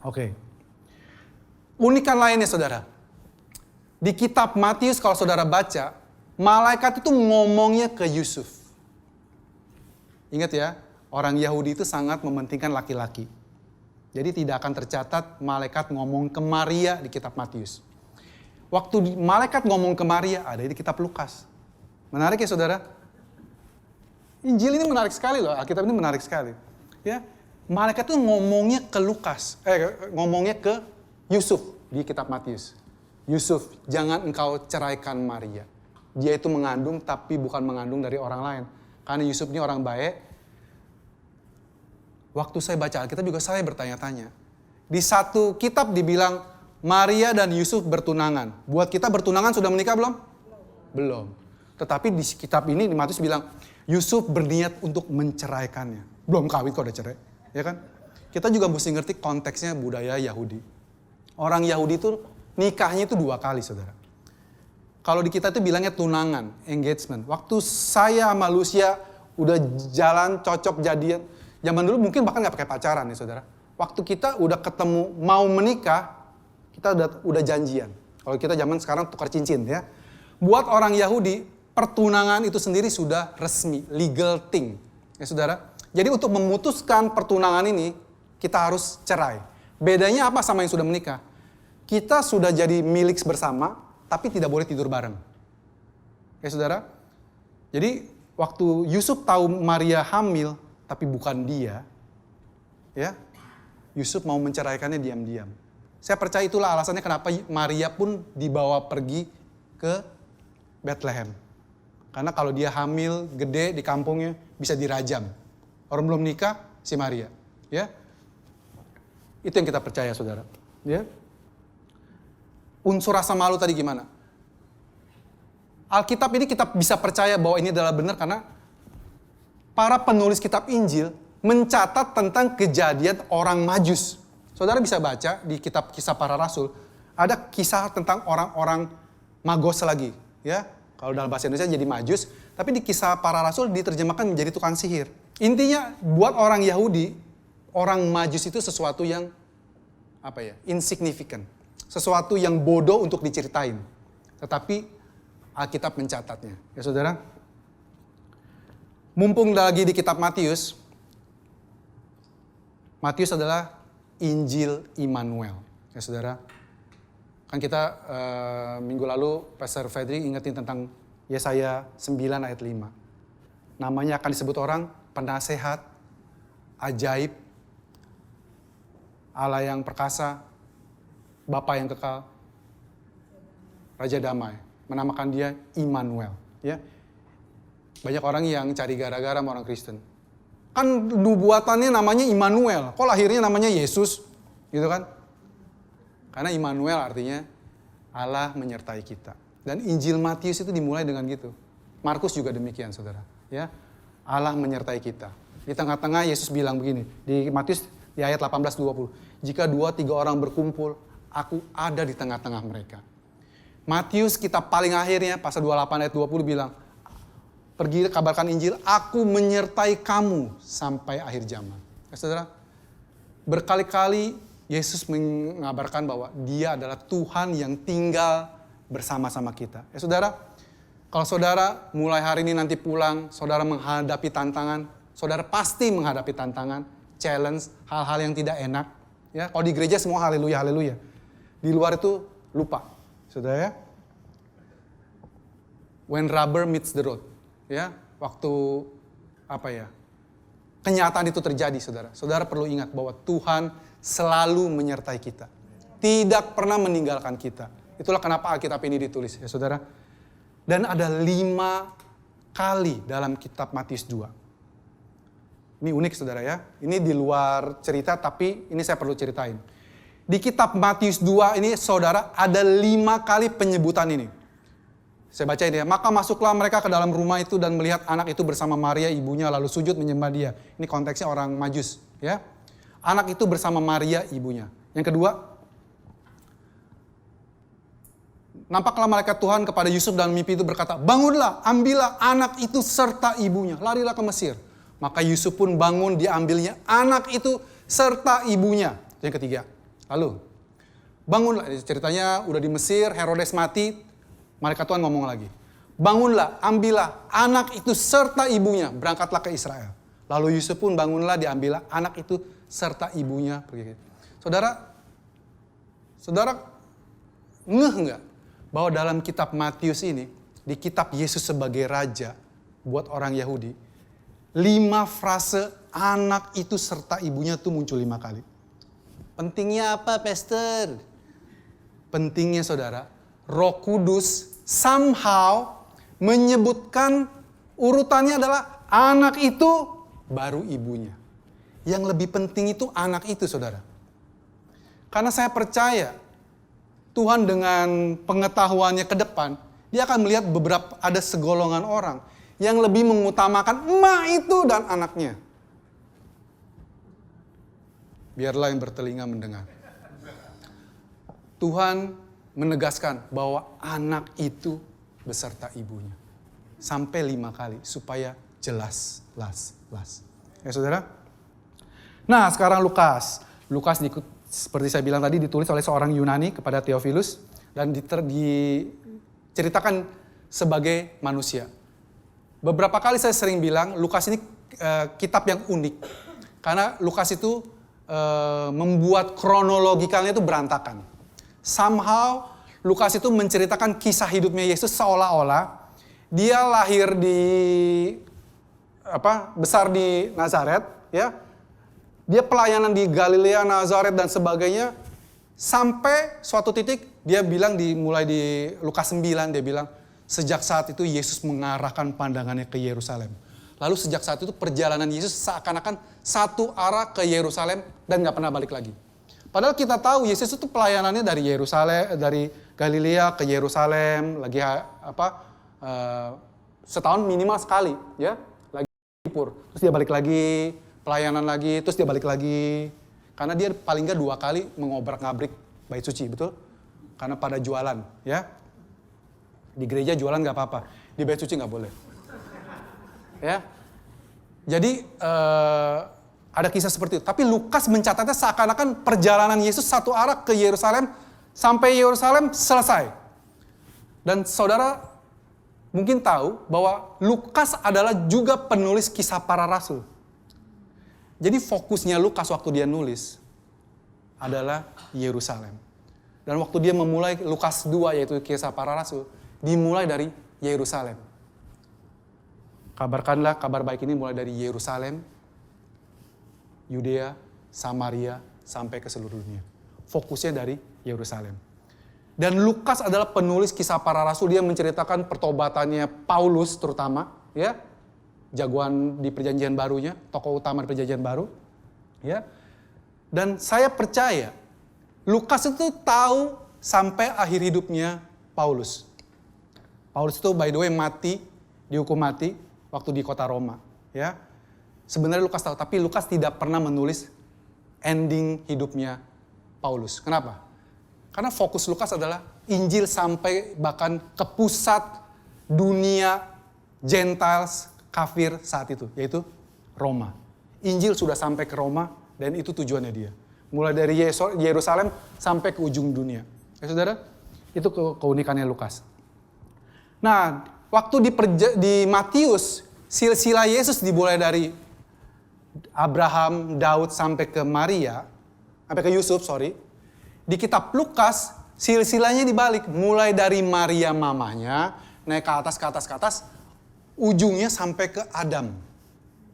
S1: Oke. Unikan lainnya saudara. Di kitab Matius kalau saudara baca, malaikat itu ngomongnya ke Yusuf. Ingat ya, orang Yahudi itu sangat mementingkan laki-laki. Jadi tidak akan tercatat malaikat ngomong ke Maria di kitab Matius. Waktu malaikat ngomong ke Maria ada di kitab Lukas. Menarik ya saudara? Injil ini menarik sekali loh, Alkitab ini menarik sekali. Ya, malaikat itu ngomongnya ke ngomongnya ke Yusuf di kitab Matius. Yusuf, jangan engkau ceraikan Maria. Dia itu mengandung tapi bukan mengandung dari orang lain. Karena Yusuf ini orang baik. Waktu saya baca Alkitab juga saya bertanya-tanya. Di satu kitab dibilang Maria dan Yusuf bertunangan. Buat kita bertunangan sudah menikah belum? Belum. Tetapi di kitab ini di Matius bilang Yusuf berniat untuk menceraikannya. Belum kawin kok udah cerai. Ya kan? Kita juga mesti ngerti konteksnya budaya Yahudi. Orang Yahudi itu nikahnya itu 2 kali saudara. Kalau di kita itu bilangnya tunangan, engagement. Waktu saya sama Lucia udah jalan cocok jadian. Zaman dulu mungkin bahkan gak pakai pacaran nih saudara. Waktu kita udah ketemu mau menikah, kita udah janjian. Kalau kita zaman sekarang tukar cincin ya. Buat orang Yahudi, pertunangan itu sendiri sudah resmi, legal thing. Ya saudara. Jadi untuk memutuskan pertunangan ini, kita harus cerai. Bedanya apa sama yang sudah menikah? Kita sudah jadi milik bersama, tapi tidak boleh tidur bareng. Ya saudara. Jadi waktu Yusuf tahu Maria hamil, tapi bukan dia, ya Yusuf mau menceraikannya diam-diam. Saya percaya itulah alasannya kenapa Maria pun dibawa pergi ke Bethlehem. Karena kalau dia hamil gede di kampungnya bisa dirajam. Orang belum nikah si Maria, ya. Itu yang kita percaya saudara, ya. Unsur rasa malu tadi gimana? Alkitab ini kita bisa percaya bahwa ini adalah benar karena para penulis kitab Injil mencatat tentang kejadian orang Majus. Saudara bisa baca di kitab Kisah Para Rasul, ada kisah tentang orang-orang Magos lagi, ya. Kalau dalam bahasa Indonesia jadi Majus, tapi di Kisah Para Rasul diterjemahkan menjadi tukang sihir. Intinya buat orang Yahudi, orang Majus itu sesuatu yang insignificant, sesuatu yang bodoh untuk diceritain. Tetapi Alkitab mencatatnya, ya saudara. Mumpung lagi di kitab Matius, Matius adalah Injil Immanuel, ya saudara. Kan kita minggu lalu Pastor Fredrik ingetin tentang Yesaya 9 ayat 5. Namanya akan disebut orang penasehat, ajaib, Allah yang perkasa, Bapa yang kekal, Raja damai. Menamakan dia Immanuel, ya. Banyak orang yang cari gara-gara sama orang Kristen. Kan nubuatannya namanya Immanuel, kok lahirnya namanya Yesus, gitu kan? Karena Immanuel artinya Allah menyertai kita. Dan Injil Matius itu dimulai dengan gitu. Markus juga demikian, saudara. Ya, Allah menyertai kita. Di tengah-tengah Yesus bilang begini, di Matius di ayat 18-20. Jika 2-3 orang berkumpul, aku ada di tengah-tengah mereka. Matius kitab paling akhirnya, pasal 28 ayat 20 bilang, pergi kabarkan Injil, aku menyertai kamu sampai akhir zaman. Ya, saudara, berkali-kali Yesus mengabarkan bahwa dia adalah Tuhan yang tinggal bersama-sama kita. Ya saudara, kalau saudara mulai hari ini nanti pulang, saudara menghadapi tantangan, saudara pasti menghadapi tantangan, challenge, hal-hal yang tidak enak. Ya, kalau di gereja semua haleluya, haleluya. Di luar itu lupa. Saudara ya. When rubber meets the road. Ya, waktu kenyataan itu terjadi, saudara. Saudara perlu ingat bahwa Tuhan selalu menyertai kita. Tidak pernah meninggalkan kita. Itulah kenapa Alkitab ini ditulis, ya saudara. Dan ada 5 kali dalam kitab Matius 2. Ini unik saudara ya. Ini di luar cerita tapi ini saya perlu ceritain. Di kitab Matius 2 ini saudara ada 5 kali penyebutan ini. Saya baca ini ya. Maka masuklah mereka ke dalam rumah itu dan melihat anak itu bersama Maria ibunya lalu sujud menyembah dia. Ini konteksnya orang Majus ya. Anak itu bersama Maria ibunya. Yang kedua, nampaklah malaikat Tuhan kepada Yusuf dalam mimpi itu berkata, bangunlah, ambillah anak itu serta ibunya, larilah ke Mesir. Maka Yusuf pun bangun, diambilnya anak itu serta ibunya. Yang ketiga, lalu Bangunlah, ceritanya udah di Mesir, Herodes mati, malaikat Tuhan ngomong lagi. Bangunlah, ambillah anak itu serta ibunya, berangkatlah ke Israel. Lalu Yusuf pun bangunlah, diambillah anak itu serta ibunya. Saudara ngeh nggak bahwa dalam kitab Matius ini, di kitab Yesus sebagai raja buat orang Yahudi, 5 frase anak itu serta ibunya tuh muncul 5 kali. Pentingnya apa, Pastor? Pentingnya saudara, Roh Kudus somehow menyebutkan urutannya adalah anak itu baru ibunya. Yang lebih penting itu anak itu, saudara. Karena saya percaya Tuhan dengan pengetahuannya ke depan, dia akan melihat ada segolongan orang yang lebih mengutamakan emak itu dan anaknya. Biarlah yang bertelinga mendengar. Tuhan menegaskan bahwa anak itu beserta ibunya. Sampai 5 kali supaya jelas. Ya saudara? Nah sekarang Lukas. Lukas seperti saya bilang tadi ditulis oleh seorang Yunani kepada Theophilus. Dan diceritakan sebagai manusia. Beberapa kali saya sering bilang Lukas ini kitab yang unik. Karena Lukas itu membuat kronologikalnya itu berantakan. Somehow Lukas itu menceritakan kisah hidupnya Yesus seolah-olah dia lahir besar di Nazaret, ya. Dia pelayanan di Galilea, Nazaret dan sebagainya sampai suatu titik dia bilang mulai di Lukas 9 dia bilang sejak saat itu Yesus mengarahkan pandangannya ke Yerusalem. Lalu sejak saat itu perjalanan Yesus seakan-akan satu arah ke Yerusalem dan gak pernah balik lagi. Padahal kita tahu Yesus itu pelayanannya dari Yerusalem, dari Galilea ke Yerusalem, lagi setahun minimal sekali, ya, lagi libur. Terus dia balik lagi, pelayanan lagi, terus dia balik lagi. Karena dia paling nggak 2 kali mengobrak-ngabrik bait suci, betul? Karena pada jualan, ya. Di gereja jualan nggak apa-apa, di bait suci nggak boleh. Ya, jadi ada kisah seperti itu. Tapi Lukas mencatatnya seakan-akan perjalanan Yesus satu arah ke Yerusalem sampai Yerusalem selesai. Dan saudara mungkin tahu bahwa Lukas adalah juga penulis kisah para rasul. Jadi fokusnya Lukas waktu dia nulis adalah Yerusalem. Dan waktu dia memulai Lukas 2 yaitu kisah para rasul, dimulai dari Yerusalem. Kabarkanlah kabar baik ini mulai dari Yerusalem, Yudea, Samaria, sampai ke seluruh dunia. Fokusnya dari Yerusalem. Dan Lukas adalah penulis kisah para rasul. Dia menceritakan pertobatannya Paulus terutama, ya, jagoan di perjanjian barunya, tokoh utama di perjanjian baru, ya. Dan saya percaya Lukas itu tahu sampai akhir hidupnya Paulus. Paulus itu by the way dihukum mati waktu di kota Roma, ya. Sebenarnya Lukas tahu, tapi Lukas tidak pernah menulis ending hidupnya Paulus. Kenapa? Karena fokus Lukas adalah Injil sampai bahkan ke pusat dunia Gentiles kafir saat itu, yaitu Roma. Injil sudah sampai ke Roma dan itu tujuannya dia. Mulai dari Yerusalem sampai ke ujung dunia. Ya saudara, itu keunikannya Lukas. Nah, waktu di Matius, silsilah Yesus dimulai dari Abraham, Daud sampai ke Yusuf. Di kitab Lukas, silsilahnya dibalik. Mulai dari Maria mamanya, naik ke atas, ujungnya sampai ke Adam.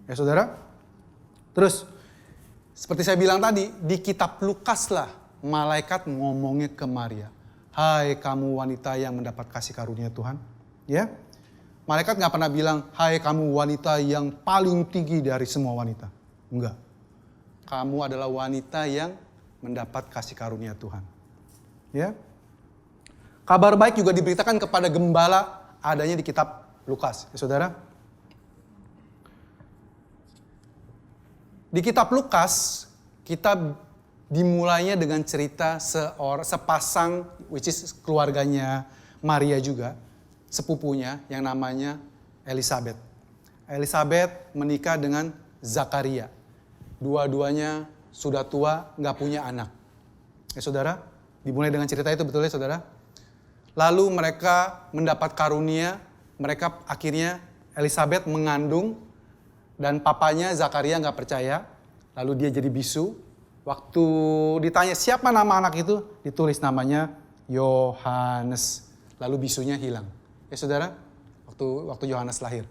S1: Ya saudara? Terus, seperti saya bilang tadi, di kitab Lukas lah malaikat ngomongnya ke Maria. Hai kamu wanita yang mendapat kasih karunia Tuhan. Ya, malaikat gak pernah bilang, hai kamu wanita yang paling tinggi dari semua wanita. Enggak. Kamu adalah wanita yang mendapat kasih karunia Tuhan. Ya. Kabar baik juga diberitakan kepada gembala adanya di kitab Lukas. Ya, saudara. Di kitab Lukas, kita dimulainya dengan cerita sepasang, which is keluarganya Maria juga, sepupunya yang namanya Elizabeth. Elizabeth menikah dengan Zakaria. Dua-duanya sudah tua, gak punya anak. Ya saudara, Dimulai dengan cerita itu, betul ya saudara? Lalu mereka mendapat karunia, mereka akhirnya Elizabeth mengandung dan papanya Zakaria nggak percaya, lalu dia jadi bisu. Waktu ditanya siapa nama anak itu, ditulis namanya Yohanes. Lalu bisunya hilang. Ya saudara, waktu Yohanes lahir.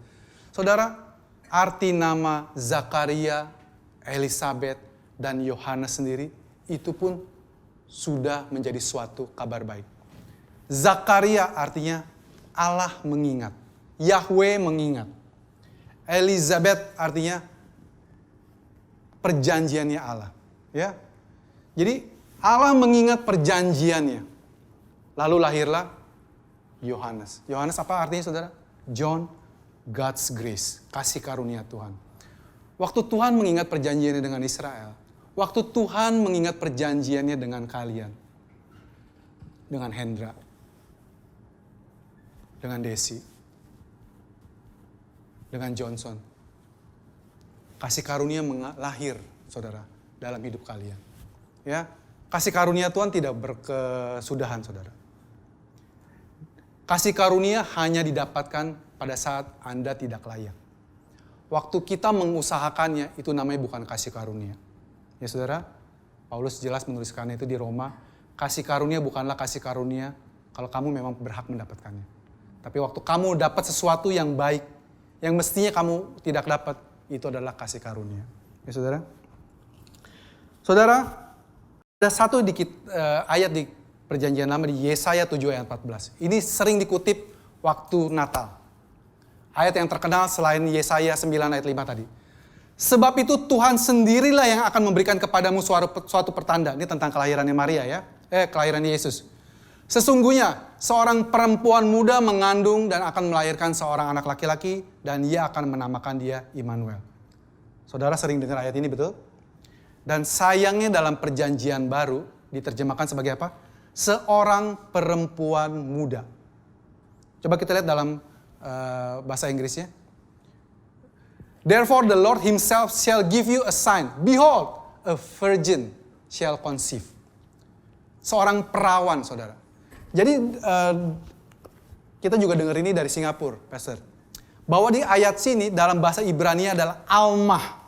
S1: Saudara, arti nama Zakaria, Elizabeth, dan Yohanes sendiri itu pun sudah menjadi suatu kabar baik. Zakaria artinya Allah mengingat. Yahweh mengingat. Elizabeth artinya perjanjiannya Allah. Ya. Jadi Allah mengingat perjanjiannya. Lalu lahirlah Yohanes. Yohanes apa artinya saudara? John, God's grace. Kasih karunia Tuhan. Waktu Tuhan mengingat perjanjiannya dengan Israel. Waktu Tuhan mengingat perjanjiannya dengan kalian. Dengan Hendra. Dengan Desi. Dengan Johnson. Kasih karunia lahir, saudara, dalam hidup kalian. Ya, kasih karunia Tuhan tidak berkesudahan, saudara. Kasih karunia hanya didapatkan pada saat Anda tidak layak. Waktu kita mengusahakannya, itu namanya bukan kasih karunia. Ya saudara, Paulus jelas menuliskannya itu di Roma. Kasih karunia bukanlah kasih karunia kalau kamu memang berhak mendapatkannya. Tapi waktu kamu dapat sesuatu yang baik, yang mestinya kamu tidak dapat, itu adalah kasih karunia. Ya saudara. Saudara, ada satu ayat di Perjanjian Lama di Yesaya 7 ayat 14. Ini sering dikutip waktu Natal. Ayat yang terkenal selain Yesaya 9 ayat 5 tadi. Sebab itu Tuhan sendirilah yang akan memberikan kepadamu suatu pertanda. Ini tentang kelahirannya Maria ya. Kelahiran Yesus. Sesungguhnya seorang perempuan muda mengandung dan akan melahirkan seorang anak laki-laki. Dan ia akan menamakan dia Immanuel. Saudara sering dengar ayat ini betul? Dan sayangnya dalam perjanjian baru diterjemahkan sebagai apa? Seorang perempuan muda. Coba kita lihat dalam bahasa Inggrisnya. Therefore the Lord himself shall give you a sign. Behold, a virgin shall conceive. Seorang perawan, saudara. Jadi kita juga dengar ini dari Singapura, Pastor. Bahwa di ayat sini dalam bahasa Ibrani adalah Almah.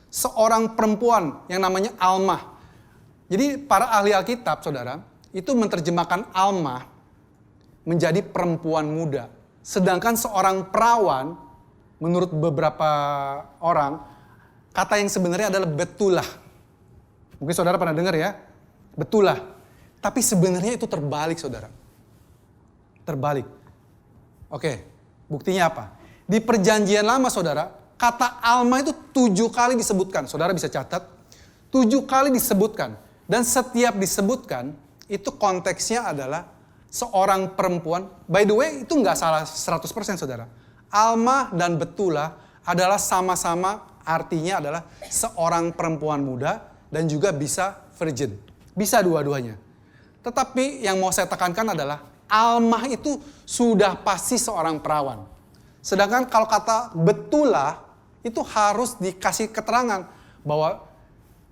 S1: Seorang perempuan yang namanya Almah. Jadi para ahli Alkitab, saudara, itu menerjemahkan Almah menjadi perempuan muda. Sedangkan seorang perawan, menurut beberapa orang, kata yang sebenarnya adalah betulah. Mungkin saudara pernah dengar ya, betulah. Tapi sebenarnya itu terbalik, saudara. Terbalik. Oke, buktinya apa? Di perjanjian lama, saudara, kata Alma itu 7 kali disebutkan. Saudara bisa catat, 7 kali disebutkan. Dan setiap disebutkan, itu konteksnya adalah seorang perempuan. By the way, itu nggak salah 100%, saudara. Alma dan Betula adalah sama-sama artinya adalah seorang perempuan muda dan juga bisa virgin. Bisa dua-duanya. Tetapi yang mau saya tekankan adalah Alma itu sudah pasti seorang perawan. Sedangkan kalau kata Betula itu harus dikasih keterangan bahwa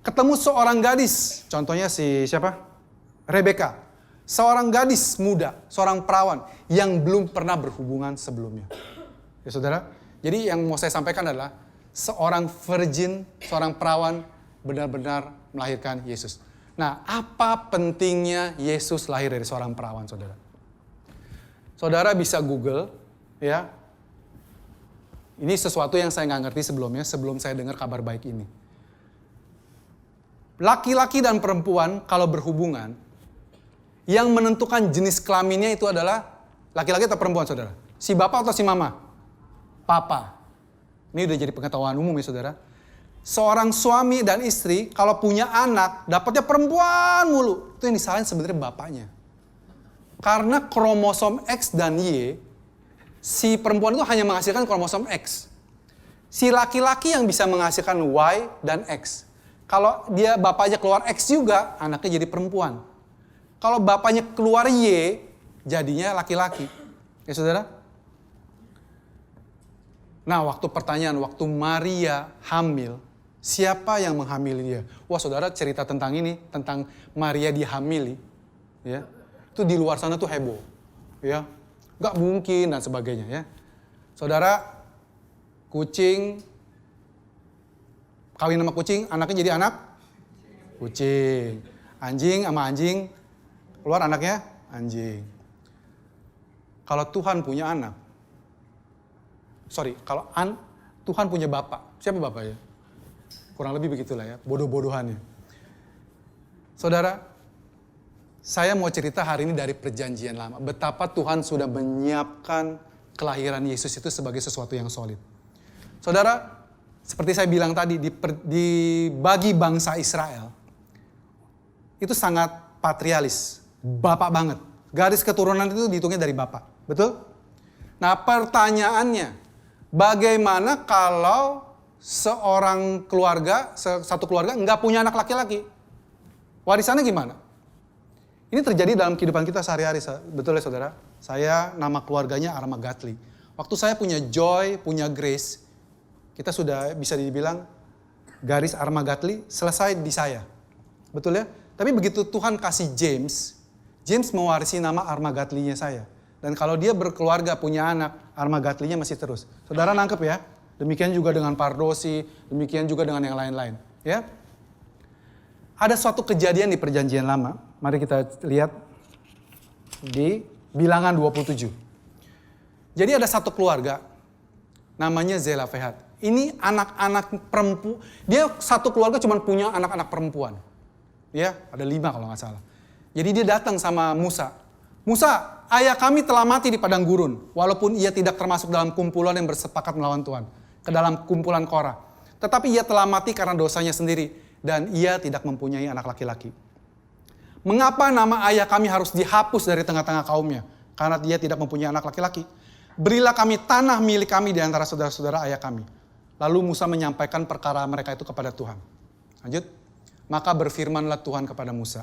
S1: ketemu seorang gadis. Contohnya si siapa? Rebeka. Seorang gadis muda, seorang perawan yang belum pernah berhubungan sebelumnya. Ya saudara, jadi yang mau saya sampaikan adalah seorang virgin, seorang perawan benar-benar melahirkan Yesus. Nah, apa pentingnya Yesus lahir dari seorang perawan, saudara? Saudara bisa Google, ya. Ini sesuatu yang saya nggak ngerti sebelumnya, sebelum saya dengar kabar baik ini. Laki-laki dan perempuan kalau berhubungan, yang menentukan jenis kelaminnya itu adalah laki-laki atau perempuan, saudara? Si bapak atau si mama? Papa. Ini udah jadi pengetahuan umum ya saudara. Seorang suami dan istri kalau punya anak dapatnya perempuan mulu. Itu yang disalahin sebenarnya bapaknya. Karena kromosom X dan Y, si perempuan itu hanya menghasilkan kromosom X. Si laki-laki yang bisa menghasilkan Y dan X. Kalau dia bapaknya keluar X juga, anaknya jadi perempuan. Kalau bapaknya keluar Y, jadinya laki-laki. Ya saudara? Nah, waktu Maria hamil, siapa yang menghamili dia? Wah, saudara cerita tentang ini, tentang Maria dihamili. Ya, itu di luar sana tuh heboh. Ya, nggak mungkin dan sebagainya ya. Saudara, kucing kawin sama kucing, anaknya jadi anak kucing. Anjing sama anjing, keluar anaknya anjing. Kalau Tuhan punya anak, kalau Tuhan punya bapak, siapa bapaknya? Kurang lebih begitulah ya, bodoh-bodohannya. Saudara, saya mau cerita hari ini dari perjanjian lama. Betapa Tuhan sudah menyiapkan kelahiran Yesus itu sebagai sesuatu yang solid. Saudara, seperti saya bilang tadi, bagi bangsa Israel, itu sangat patrialis, bapak banget. Garis keturunan itu dihitungnya dari bapak, betul? Nah pertanyaannya, bagaimana kalau satu keluarga nggak punya anak laki-laki? Warisannya gimana? Ini terjadi dalam kehidupan kita sehari-hari, betul ya saudara? Saya nama keluarganya Arma Gatli. Waktu saya punya Joy, punya Grace, kita sudah bisa dibilang garis Arma Gatli selesai di saya. Betul ya? Tapi begitu Tuhan kasih James mewarisi nama Arma Gatlinya saya. Dan kalau dia berkeluarga punya anak, Arma Gatlinya masih terus. Saudara nangkep ya? Demikian juga dengan Pardosi, demikian juga dengan yang lain-lain. Ya? Ada suatu kejadian di perjanjian lama. Mari kita lihat di Bilangan 27. Jadi ada satu keluarga namanya Zelafehat. Ini anak-anak perempuan. Dia satu keluarga cuma punya anak-anak perempuan. Ya, ada 5 kalau nggak salah. Jadi dia datang sama Musa. Musa, ayah kami telah mati di padang gurun. Walaupun ia tidak termasuk dalam kumpulan yang bersepakat melawan Tuhan. Ke dalam kumpulan Korah. Tetapi ia telah mati karena dosanya sendiri. Dan ia tidak mempunyai anak laki-laki. Mengapa nama ayah kami harus dihapus dari tengah-tengah kaumnya? Karena dia tidak mempunyai anak laki-laki. Berilah kami tanah milik kami di antara saudara-saudara ayah kami. Lalu Musa menyampaikan perkara mereka itu kepada Tuhan. Lanjut. Maka berfirmanlah Tuhan kepada Musa.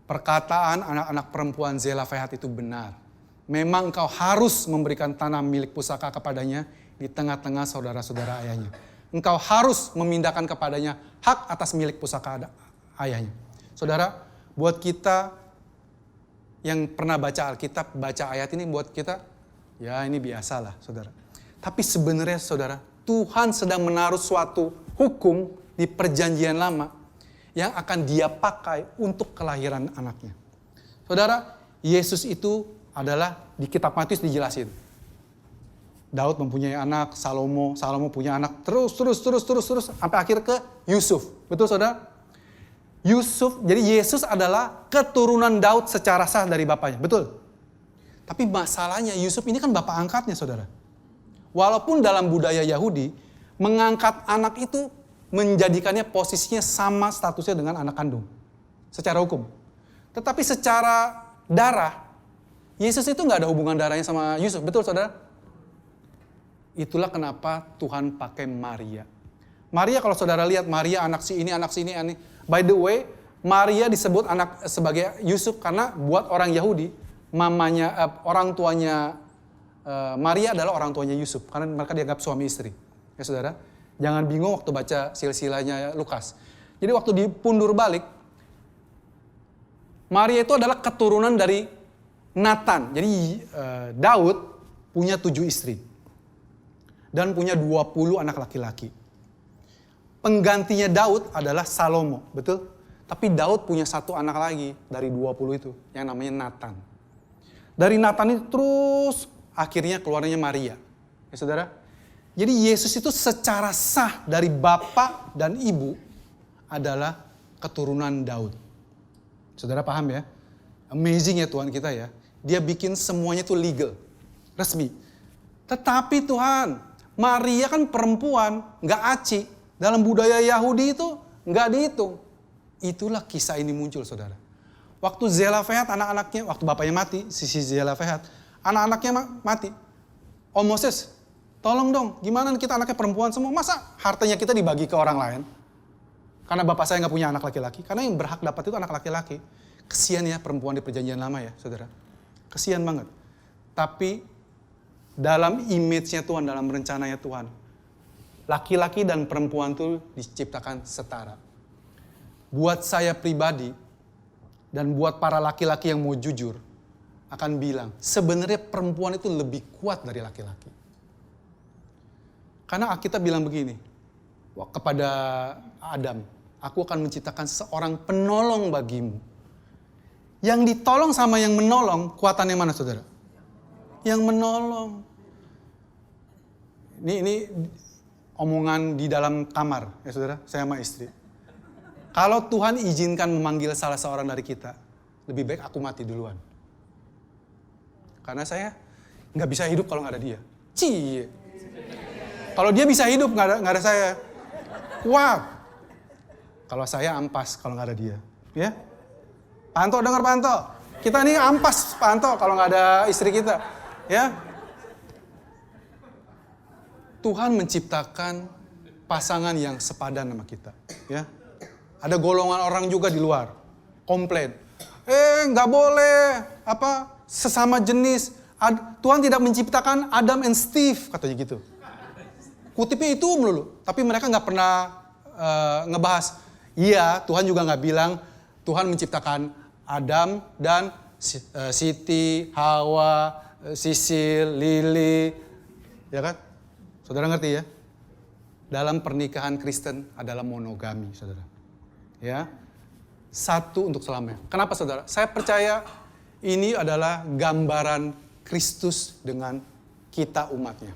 S1: Perkataan anak-anak perempuan Zelafehat itu benar. Memang engkau harus memberikan tanah milik pusaka kepadanya di tengah-tengah saudara-saudara ayahnya. Engkau harus memindahkan kepadanya hak atas milik pusaka ayahnya. Saudara, buat kita yang pernah baca Alkitab, baca ayat ini buat kita, ya ini biasalah saudara. Tapi sebenarnya saudara, Tuhan sedang menaruh suatu hukum di perjanjian lama yang akan dia pakai untuk kelahiran anaknya. Saudara, Yesus itu adalah di kitab Matius dijelasin. Daud mempunyai anak, Salomo punya anak, terus sampai akhir ke Yusuf. Betul saudara? Yusuf, jadi Yesus adalah keturunan Daud secara sah dari bapaknya, betul? Tapi masalahnya Yusuf ini kan bapak angkatnya saudara. Walaupun dalam budaya Yahudi, mengangkat anak itu menjadikannya posisinya sama statusnya dengan anak kandung. Secara hukum. Tetapi secara darah, Yesus itu gak ada hubungan darahnya sama Yusuf, betul saudara? Itulah kenapa Tuhan pakai Maria. Maria kalau saudara lihat, Maria anak si ini. By the way, Maria disebut anak sebagai Yusuf karena buat orang Yahudi, orang tuanya Maria adalah orang tuanya Yusuf. Karena mereka dianggap suami istri. Ya saudara, jangan bingung waktu baca silsilahnya Lukas. Jadi waktu dipundur balik, Maria itu adalah keturunan dari Nathan. Jadi Daud punya 7 istri. Dan punya 20 anak laki-laki. Penggantinya Daud adalah Salomo, betul? Tapi Daud punya 1 anak lagi dari 20 itu, yang namanya Nathan. Dari Nathan itu terus akhirnya keluarnya Maria. Ya saudara? Jadi Yesus itu secara sah dari bapak dan ibu adalah keturunan Daud. Saudara paham ya? Amazing ya Tuhan kita ya. Dia bikin semuanya itu legal, resmi. Tetapi Tuhan, Maria kan perempuan, gak aci. Dalam budaya Yahudi itu gak dihitung. Itulah kisah ini muncul saudara. Waktu Zelafehat anak-anaknya, waktu bapaknya mati, sisi Zelafehat, anak-anaknya mati. Om Moses, tolong dong, gimana kita anaknya perempuan semua, masa hartanya kita dibagi ke orang lain? Karena bapak saya gak punya anak laki-laki, karena yang berhak dapat itu anak laki-laki. Kesian ya perempuan di perjanjian lama ya saudara. Kesian banget. Tapi dalam image-nya Tuhan, dalam rencananya Tuhan, laki-laki dan perempuan itu diciptakan setara. Buat saya pribadi, Dan buat para laki-laki yang mau jujur, akan bilang, sebenarnya perempuan itu lebih kuat dari laki-laki. Karena Alkitab bilang begini, kepada Adam, aku akan menciptakan seorang penolong bagimu. Yang ditolong sama yang menolong, kuatan yang mana saudara? Yang menolong. Ini omongan di dalam kamar, ya saudara, saya sama istri. Kalau Tuhan izinkan memanggil salah seorang dari kita, lebih baik aku mati duluan. Karena saya nggak bisa hidup kalau nggak ada dia. Cie. Kalau dia bisa hidup nggak ada saya. Wah. Kalau saya ampas kalau nggak ada dia. Ya. Pak Anto, dengar Pak Anto. Kita ini ampas Pak Anto kalau nggak ada istri kita. Ya. Tuhan menciptakan pasangan yang sepadan sama kita. Ya. Ada golongan orang juga di luar, komplain. Nggak boleh, sesama jenis. Tuhan tidak menciptakan Adam and Steve, katanya gitu. Kutipnya itu melulu, tapi mereka nggak pernah ngebahas. Iya, Tuhan juga nggak bilang Tuhan menciptakan Adam dan Siti, Hawa, Sisil, Lili, ya kan? Saudara ngerti ya? Dalam pernikahan Kristen adalah monogami, saudara. Ya, satu untuk selamanya. Kenapa saudara? Saya percaya ini adalah gambaran Kristus dengan kita umatnya.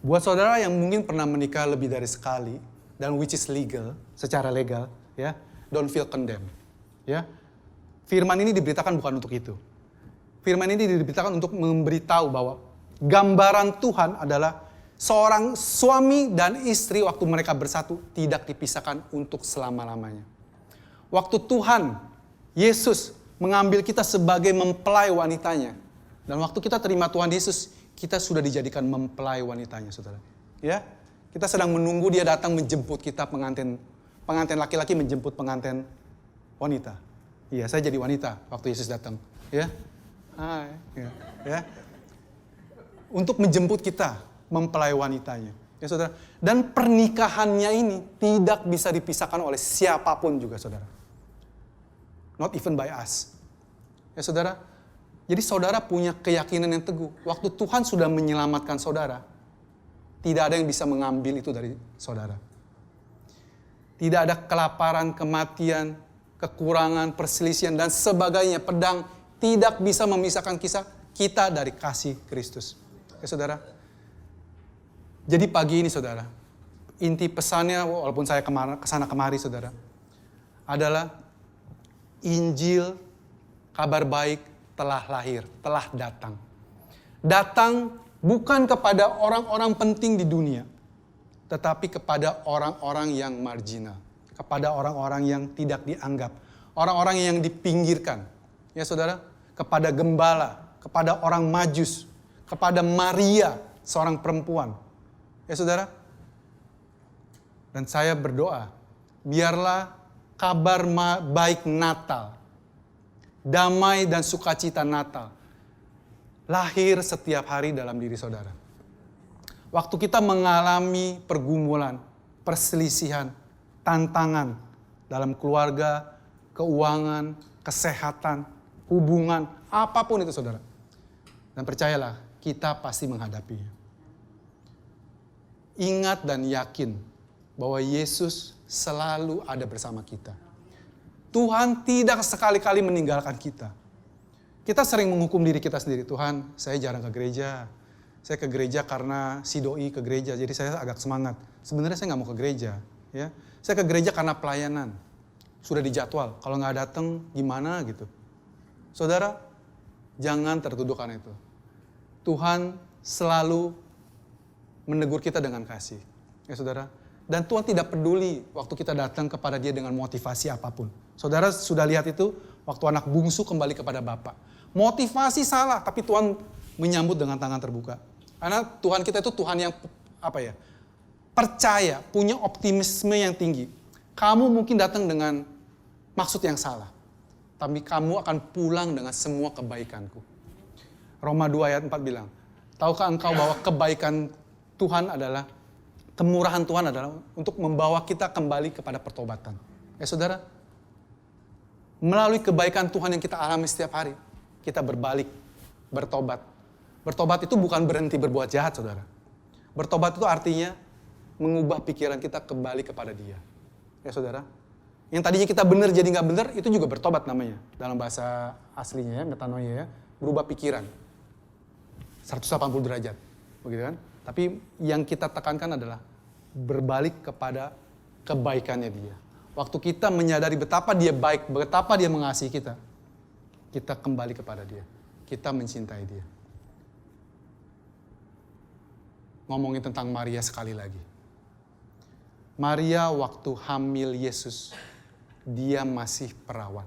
S1: Buat saudara yang mungkin pernah menikah lebih dari sekali dan which is legal, secara legal, ya, don't feel condemned. Ya, firman ini diberitakan bukan untuk itu. Firman ini diberitakan untuk memberitahu bahwa gambaran Tuhan adalah seorang suami dan istri waktu mereka bersatu tidak dipisahkan untuk selama-lamanya. Waktu Tuhan, Yesus mengambil kita sebagai mempelai wanitanya. Dan waktu kita terima Tuhan Yesus, kita sudah dijadikan mempelai wanitanya, saudara. Ya, kita sedang menunggu dia datang menjemput kita, pengantin laki-laki menjemput pengantin wanita. Iya, saya jadi wanita waktu Yesus datang. Ya, hai, ya. Untuk menjemput kita, mempelai wanitanya. Ya saudara. Dan pernikahannya ini tidak bisa dipisahkan oleh siapapun juga saudara. Not even by us. Ya saudara. Jadi saudara punya keyakinan yang teguh. Waktu Tuhan sudah menyelamatkan saudara, tidak ada yang bisa mengambil itu dari saudara. Tidak ada kelaparan, kematian, kekurangan, perselisihan, dan sebagainya. Pedang tidak bisa memisahkan kisah kita dari kasih Kristus. Ya saudara. Jadi pagi ini saudara, inti pesannya walaupun saya kesana kemari saudara, adalah Injil, kabar baik telah lahir, telah datang. Datang bukan kepada orang-orang penting di dunia, tetapi kepada orang-orang yang marginal, kepada orang-orang yang tidak dianggap, orang-orang yang dipinggirkan. Ya saudara, kepada gembala, kepada orang Majus, kepada Maria, seorang perempuan. Ya saudara, dan saya berdoa, biarlah kabar baik Natal, damai dan sukacita Natal, lahir setiap hari dalam diri saudara. Waktu kita mengalami pergumulan, perselisihan, tantangan dalam keluarga, keuangan, kesehatan, hubungan, apapun itu saudara. Dan percayalah, kita pasti menghadapinya. Ingat dan yakin bahwa Yesus selalu ada bersama kita. Tuhan tidak sekali-kali meninggalkan kita. Kita sering menghukum diri kita sendiri. Tuhan, saya jarang ke gereja. Saya ke gereja karena si doi ke gereja, jadi saya agak semangat. Sebenarnya saya nggak mau ke gereja. Ya, saya ke gereja karena pelayanan. Sudah dijadwal. Kalau nggak datang gimana gitu. Saudara, jangan tertuduh karena itu. Tuhan selalu menegur kita dengan kasih. Ya saudara. Dan Tuhan tidak peduli waktu kita datang kepada dia dengan motivasi apapun. Saudara sudah lihat itu waktu anak bungsu kembali kepada Bapa. Motivasi salah, tapi Tuhan menyambut dengan tangan terbuka. Karena Tuhan kita itu Tuhan yang percaya, punya optimisme yang tinggi. Kamu mungkin datang dengan maksud yang salah, tapi kamu akan pulang dengan semua kebaikanku. Roma 2 ayat 4 bilang, tahukah engkau bahwa kebaikan Tuhan adalah, kemurahan Tuhan adalah untuk membawa kita kembali kepada pertobatan. Ya saudara, melalui kebaikan Tuhan yang kita alami setiap hari, kita berbalik, bertobat. Bertobat itu bukan berhenti berbuat jahat, saudara. Bertobat itu artinya mengubah pikiran kita kembali kepada Dia. Ya, saudara. Yang tadinya kita benar jadi nggak benar, itu juga bertobat namanya. Dalam bahasa aslinya ya, metanoia ya, berubah pikiran. 180 derajat. Begitu kan? Tapi yang kita tekankan adalah berbalik kepada kebaikannya Dia. Waktu kita menyadari betapa Dia baik, betapa Dia mengasihi kita, kita kembali kepada Dia. Kita mencintai Dia. Ngomongin tentang Maria sekali lagi. Maria waktu hamil Yesus, dia masih perawan.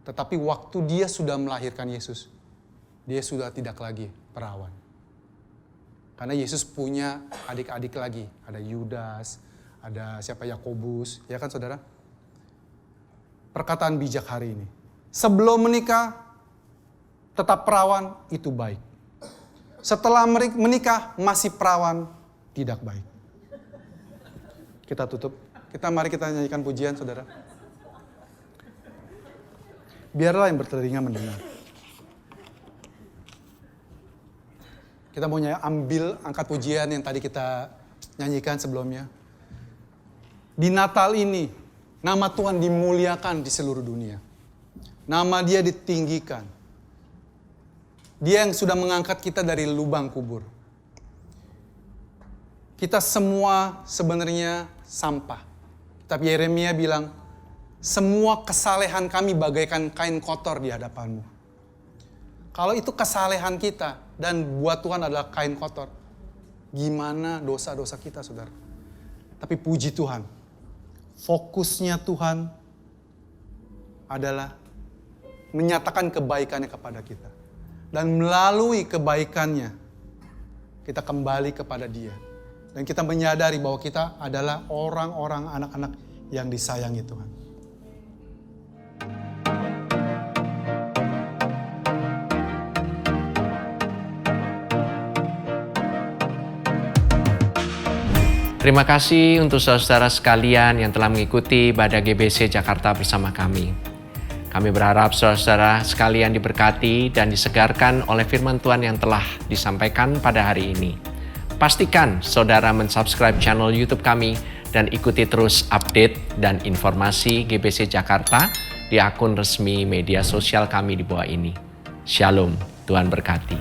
S1: Tetapi waktu dia sudah melahirkan Yesus, dia sudah tidak lagi perawan. Karena Yesus punya adik-adik lagi. Ada Yudas, ada siapa, Yakobus. Ya kan saudara? Perkataan bijak hari ini. Sebelum menikah, tetap perawan, itu baik. Setelah menikah, masih perawan, tidak baik. Kita tutup. Mari kita nyanyikan pujian, saudara. Biarlah yang bertelinga mendengar. Kita mau ambil angkat pujian yang tadi kita nyanyikan sebelumnya. Di Natal ini, nama Tuhan dimuliakan di seluruh dunia. Nama Dia ditinggikan. Dia yang sudah mengangkat kita dari lubang kubur. Kita semua sebenarnya sampah. Tapi Yeremia bilang, semua kesalehan kami bagaikan kain kotor di hadapanmu. Kalau itu kesalehan kita dan buat Tuhan adalah kain kotor, gimana dosa-dosa kita, saudara? Tapi puji Tuhan, fokusnya Tuhan adalah menyatakan kebaikannya kepada kita. Dan melalui kebaikannya, kita kembali kepada Dia. Dan kita menyadari bahwa kita adalah orang-orang, anak-anak yang disayangi Tuhan.
S2: Terima kasih untuk saudara sekalian yang telah mengikuti ibadah GBC Jakarta bersama kami. Kami berharap saudara sekalian diberkati dan disegarkan oleh firman Tuhan yang telah disampaikan pada hari ini. Pastikan saudara mensubscribe channel YouTube kami dan ikuti terus update dan informasi GBC Jakarta di akun resmi media sosial kami di bawah ini. Shalom, Tuhan berkati.